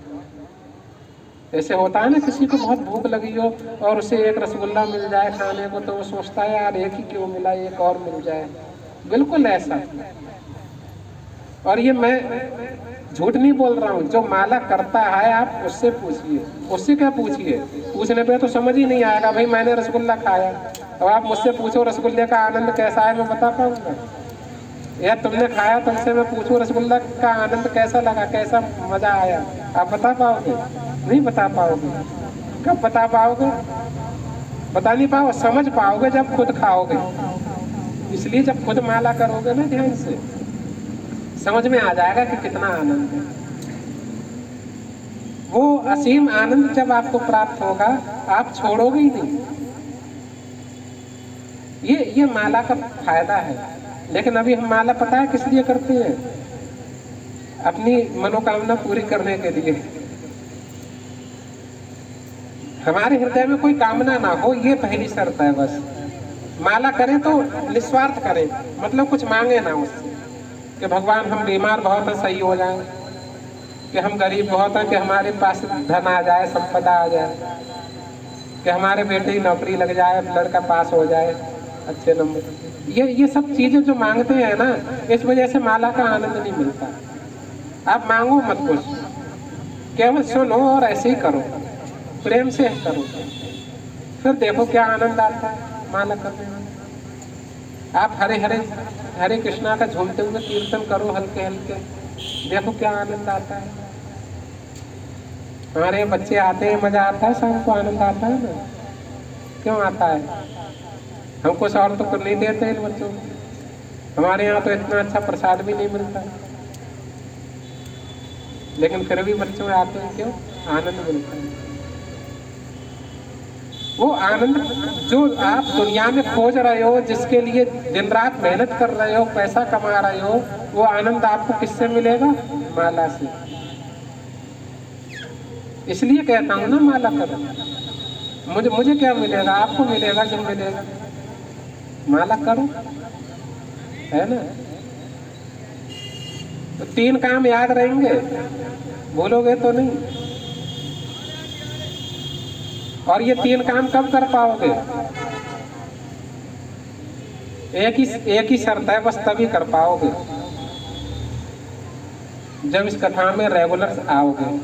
ऐसे होता है ना, किसी को बहुत भूख लगी हो और उसे एक रसगुल्ला मिल जाए खाने को, तो वो सोचता है यार एक ही क्यों मिला, एक और मिल जाए। बिल्कुल ऐसा। और ये मैं झूठ नहीं बोल रहा हूँ, जो माला करता है आप उससे पूछिए। उससे क्या पूछिए? पूछने पे तो समझ ही नहीं आएगा। भाई मैंने रसगुल्ला खाया, अब आप मुझसे पूछो रसगुल्ले का आनंद कैसा है, मैं बता पाऊंगा? या तुमने खाया, तुमसे मैं पूछूं रसगुल्ला का आनंद कैसा लगा, कैसा मजा आया, आप बता पाओगे? नहीं बता पाओगे। कब बता पाओगे? बता नहीं पाओ, समझ पाओगे जब खुद खाओगे। इसलिए जब खुद माला करोगे ना ध्यान से, समझ में आ जाएगा कि कितना आनंद है। वो असीम आनंद जब आपको प्राप्त होगा, आप छोड़ोगे ही नहीं। ये माला का फायदा है। लेकिन अभी हम माला पता है किस लिए करते हैं? अपनी मनोकामना पूरी करने के लिए। हमारे हृदय में कोई कामना ना हो, ये पहली शर्त है बस। माला करें तो निस्वार्थ करें, मतलब कुछ मांगे ना उससे, कि भगवान हम बीमार बहुत हैं, सही हो जाए, कि हम गरीब बहुत हैं, कि हमारे पास धन आ जाए, संपदा आ जाए, कि हमारे बेटे की नौकरी लग जाए, लड़का पास हो जाए अच्छे नंबर। ये सब चीजें जो मांगते हैं ना, इस वजह से माला का आनंद नहीं मिलता। आप मांगो मत कुछ, केवल सुनो और ऐसे ही करो, प्रेम से करो, फिर देखो क्या आनंद आता है माला करने में। आप हरे हरे हरे कृष्णा का झूमते हुए कीर्तन करो हल्के हल्के, देखो क्या आनंद आता है। हमारे बच्चे आते हैं, मजा आता है, शाम को आनंद आता है ना। क्यों आता है? हम कुछ और तो नहीं देते इन बच्चों को। हमारे यहाँ तो इतना अच्छा प्रसाद भी नहीं मिलता। लेकिन फिर भी बच्चों आते हैं, क्यों? आनंद मिलता है। वो आनंद जो आप दुनिया में खोज रहे हो, जिसके लिए दिन रात मेहनत कर रहे हो, पैसा कमा रहे हो, वो आनंद आपको किससे मिलेगा? माला से। इसलिए कहता हूं ना, माला करो। मुझे क्या मिलेगा? आपको मिलेगा जो मिलेगा। माला करो, है ना? तो 3 काम याद रहेंगे, भूलोगे तो नहीं। और ये 3 काम कब कर पाओगे? एक ही शर्त है, बस तभी कर पाओगे जब इस कथा में रेगुलर आओगे,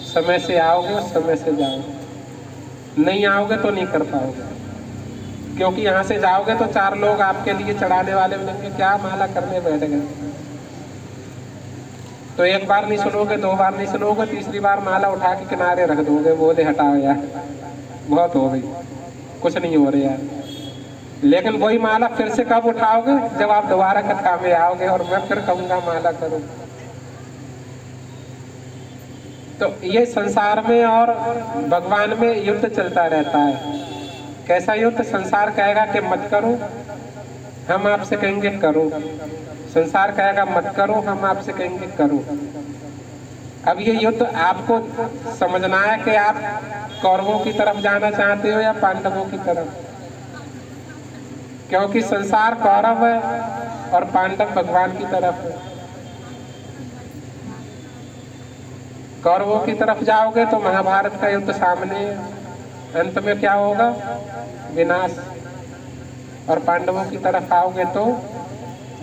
समय से आओगे और समय से जाओगे। नहीं आओगे तो नहीं कर पाओगे, क्योंकि यहाँ से जाओगे तो 4 लोग आपके लिए चढ़ाने वाले मिलेंगे, क्या माला करने बैठ गए। तो एक बार नहीं सुनोगे, 2 बार नहीं सुनोगे, तीसरी बार माला उठा के किनारे रख दोगे, बोले हटाओ यार, बहुत हो गई, कुछ नहीं हो रहा यार। लेकिन वही माला फिर से कब उठाओगे? जब आप दोबारा कथा में आओगे और मैं फिर कहूंगा माला करो। तो ये संसार में और भगवान में युद्ध चलता रहता है। कैसा युद्ध? संसार कहेगा कि मत करो, हम आपसे कहेंगे करो। संसार कहेगा मत करो, हम आपसे कहेंगे करो। अब ये युद्ध आपको समझना है कि आप कौरवों की तरफ जाना चाहते हो या पांडवों की तरफ। क्योंकि संसार कौरव है और पांडव भगवान की तरफ है। कौरवों की तरफ जाओगे तो महाभारत का युद्ध सामने है, अंत में क्या होगा? विनाश। और पांडवों की तरफ आओगे तो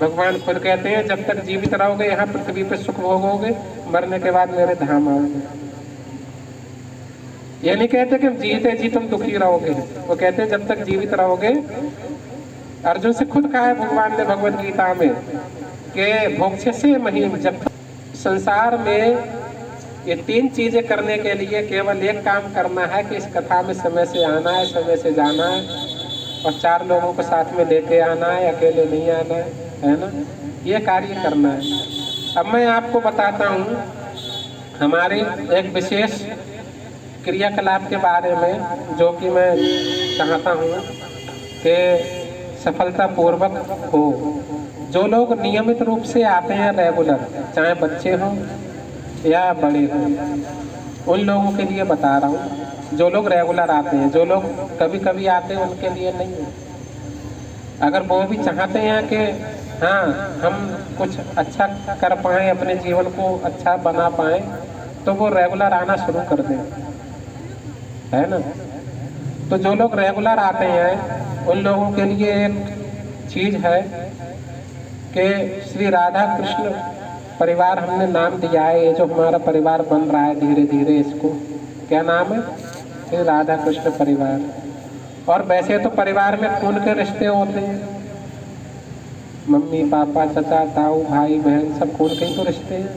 भगवान खुद कहते हैं, जब तक जीवित रहोगे यहाँ पृथ्वी पे सुख भोगोगे, मरने के बाद मेरे धाम आओगे। ये नहीं कहते कि जीते जी तुम दुखी रहोगे, वो कहते हैं जब तक जीवित रहोगे। अर्जुन से खुद कहा है भगवान ने भगवत गीता में कि भोक्ष्यसे महीम। जब संसार में ये 3 चीजें करने के लिए केवल एक काम करना है कि इस कथा में समय से आना है, समय से जाना है और 4 लोगों को साथ में लेके आना है, अकेले नहीं आना है ना? ये कार्य करना है। अब मैं आपको बताता हूँ हमारे एक विशेष क्रियाकलाप के बारे में, जो कि मैं चाहता हूँ कि सफलतापूर्वक हो। जो लोग नियमित रूप से आते हैं रेगुलर, चाहे बच्चे हों या बड़े हों, उन लोगों के लिए बता रहा हूँ। जो लोग रेगुलर आते हैं, जो लोग कभी कभी आते हैं, उनके लिए नहीं है। अगर वो भी चाहते हैं कि हाँ हम कुछ अच्छा कर पाएँ, अपने जीवन को अच्छा बना पाएँ, तो वो रेगुलर आना शुरू कर दें, है ना? तो जो लोग रेगुलर आते हैं उन लोगों के लिए एक चीज़ है कि श्री राधा कृष्ण परिवार हमने नाम दिया है। ये जो हमारा परिवार बन रहा है धीरे धीरे, इसको क्या नाम है? श्री राधा कृष्ण परिवार। और वैसे तो परिवार में खून के रिश्ते होते हैं, मम्मी पापा चाचा ताऊ भाई बहन सब खून के ही तो रिश्ते हैं।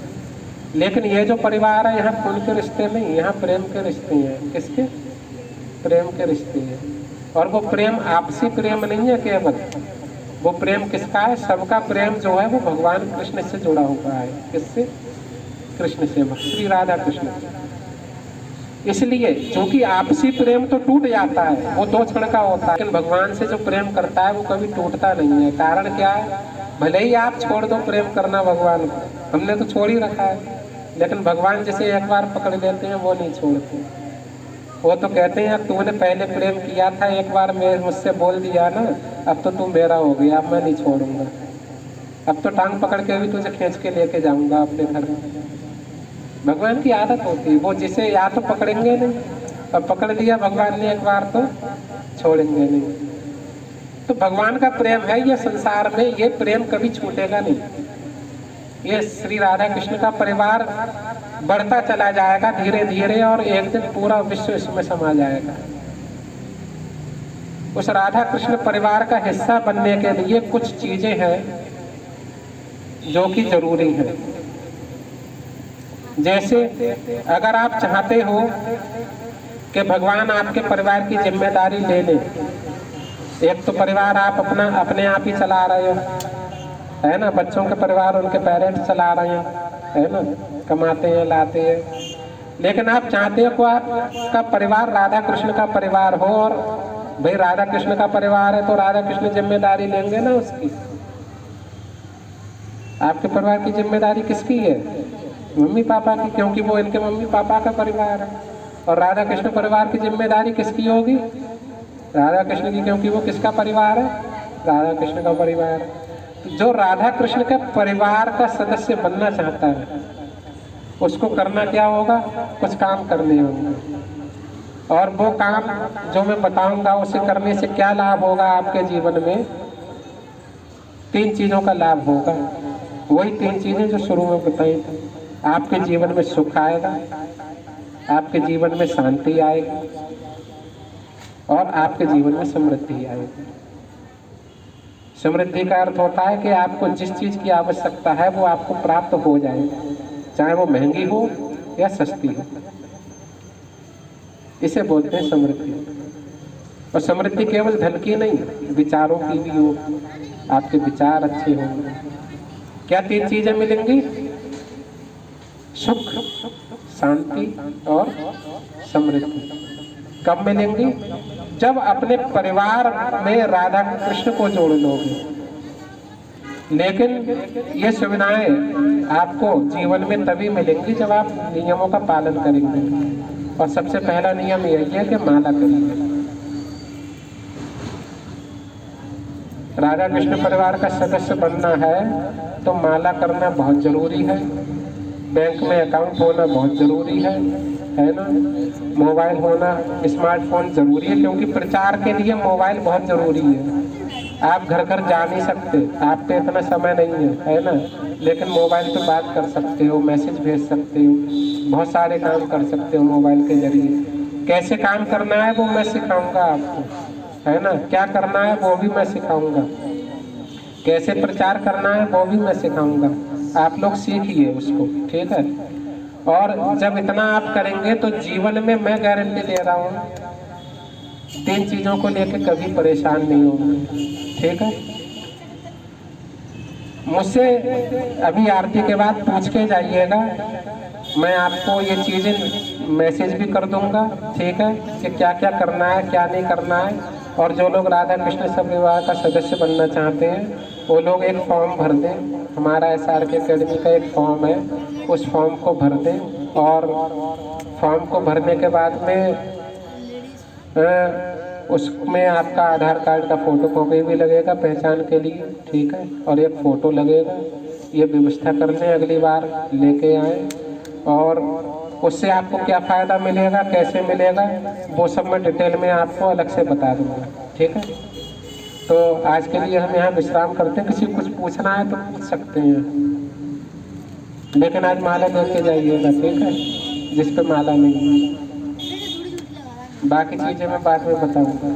लेकिन ये जो परिवार है, यहाँ खून के रिश्ते नहीं, यहाँ प्रेम के रिश्ते हैं। किसके? प्रेम के रिश्ते हैं। और वो प्रेम आपसी प्रेम नहीं है केवल, वो प्रेम किसका है? सबका प्रेम जो है वो भगवान कृष्ण से जुड़ा हुआ है। किससे? कृष्ण से, श्री राधा कृष्ण। इसलिए क्योंकि आपसी प्रेम तो टूट जाता है, वो 2 क्षण का होता है, लेकिन भगवान से जो प्रेम करता है वो कभी टूटता नहीं है। कारण क्या है? भले ही आप छोड़ दो प्रेम करना भगवान को, हमने तो छोड़ ही रखा है, लेकिन भगवान जिसे एक बार पकड़ लेते हैं वो नहीं छोड़ते। वो तो कहते हैं तूने पहले प्रेम किया था, एक बार मैं मुझसे बोल दिया ना, अब तो तू मेरा हो गया, अब मैं नहीं छोड़ूंगा, अब तो टांग पकड़ के भी तुझे खींच के लेके जाऊंगा अपने घर में। भगवान की आदत होती है, वो जिसे या तो पकड़ेंगे नहीं, अब पकड़ लिया भगवान ने एक बार तो छोड़ेंगे नहीं। तो भगवान का प्रेम है ये संसार में, ये प्रेम कभी छूटेगा नहीं। ये श्री राधा कृष्ण का परिवार बढ़ता चला जाएगा धीरे धीरे, और एक दिन पूरा विश्व इसमें समा जाएगा। उस राधा कृष्ण परिवार का हिस्सा बनने के लिए कुछ चीजें हैं जो कि जरूरी है। जैसे अगर आप चाहते हो कि भगवान आपके परिवार की जिम्मेदारी ले ले, एक तो परिवार आप अपने आप ही चला रहे हो, है ना? बच्चों के परिवार उनके पेरेंट्स चला रहे हैं, है ना, कमाते हैं लाते हैं। लेकिन आप चाहते हो कि आपका परिवार राधा कृष्ण का परिवार हो, और भाई राधा कृष्ण का परिवार है तो राधा कृष्ण जिम्मेदारी लेंगे ना उसकी। आपके परिवार की जिम्मेदारी किसकी है? मम्मी पापा की, क्योंकि वो इनके मम्मी पापा का परिवार है। और राधा कृष्ण परिवार की जिम्मेदारी किसकी होगी? राधा कृष्ण की, क्योंकि वो किसका परिवार है? राधा कृष्ण का परिवार है। तो जो राधा कृष्ण के परिवार का सदस्य बनना चाहता है उसको करना क्या होगा? कुछ काम करने होंगे, और वो काम जो मैं बताऊंगा उसे करने से क्या लाभ होगा आपके जीवन में? 3 चीजों का लाभ होगा। वही 3 चीजें जो शुरू में बताई थी। आपके जीवन में सुख आएगा, आपके जीवन में शांति आएगी, और आपके जीवन में समृद्धि आएगी। समृद्धि का अर्थ होता है कि आपको जिस चीज की आवश्यकता है वो आपको प्राप्त हो जाए, चाहे वो महंगी हो या सस्ती हो। इसे बोलते हैं समृद्धि। और समृद्धि केवल धन की नहीं, विचारों की भी हो। आपके विचार अच्छे होंगे। क्या 3 चीजें मिलेंगी? सुख, शांति और समृद्धि। कब मिलेंगी? जब अपने परिवार में राधा कृष्ण को जोड़ लोगे। लेकिन ये सुविधाएं आपको जीवन में तभी मिलेंगी जब आप नियमों का पालन करेंगे। और सबसे पहला नियम यही है कि माला करिए। राधा कृष्ण परिवार का सदस्य बनना है तो माला करना बहुत जरूरी है। बैंक में अकाउंट होना बहुत जरूरी है ना। मोबाइल होना, स्मार्टफोन जरूरी है, क्योंकि प्रचार के लिए मोबाइल बहुत जरूरी है। आप घर घर जा नहीं सकते, आप पे इतना समय नहीं है ना, लेकिन मोबाइल पे बात कर सकते हो, मैसेज भेज सकते हो, बहुत सारे काम कर सकते हो मोबाइल के जरिए। कैसे काम करना है वो मैं सिखाऊंगा आपको, है ना। क्या करना है वो भी मैं सिखाऊंगा, कैसे प्रचार करना है वो भी मैं सिखाऊंगा। आप लोग सीखिए उसको, ठीक है। और जब इतना आप करेंगे तो जीवन में मैं गारंटी दे रहा हूँ 3 चीजों को लेकर कभी परेशान नहीं होंगे, ठीक है। मुझसे अभी आरती के बाद पूछ के जाइएगा, मैं आपको ये चीजें मैसेज भी कर दूंगा, ठीक है, कि क्या क्या करना है क्या नहीं करना है। और जो लोग राधा कृष्ण परिवार का सदस्य बनना चाहते हैं वो लोग एक फॉर्म भर दें। हमारा SRK अकेडमी का एक फॉर्म है, उस फॉर्म को भर दें। और फॉर्म को भरने के बाद में उसमें आपका आधार कार्ड का फोटो कॉपी भी लगेगा पहचान के लिए, ठीक है, और एक फ़ोटो लगेगा। ये व्यवस्था कर लें, अगली बार लेके आए। और उससे आपको क्या फ़ायदा मिलेगा, कैसे मिलेगा, वो सब मैं डिटेल में आपको अलग से बता दूँगा, ठीक है। तो आज के लिए हम यहाँ विश्राम करते हैं। किसी को कुछ पूछना है तो पूछ सकते हैं, लेकिन आज माला दे के जाइएगा, ठीक है, जिस पे माला नहीं है। बाकी चीज़ें मैं बाद में बताऊँगा।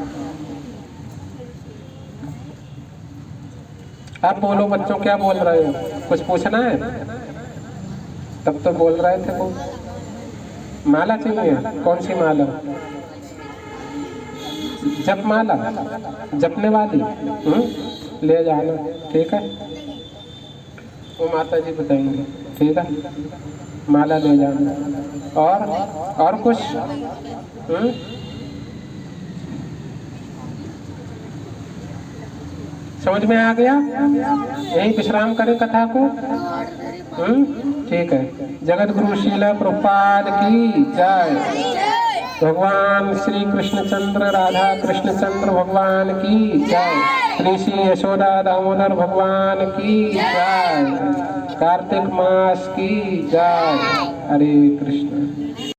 आप बोलो बच्चों, क्या बोल रहे हो? कुछ पूछना है? तब तो बोल रहे थे वो माला चाहिए। कौन सी माला? जप माला, जपने वाली। ले जाना, ठीक है, वो माता जी बताएंगे, ठीक है। माला ले जाना। और कुछ? समझ में आ गया? यही विश्राम करें कथा को, ठीक है। जगत गुरु श्रील प्रभुपाद की जय। भगवान श्री कृष्णचंद्र राधा कृष्णचंद्र भगवान की जय। श्री श्री यशोदा दामोदर भगवान की जय। कार्तिक मास की जय। हरे कृष्ण।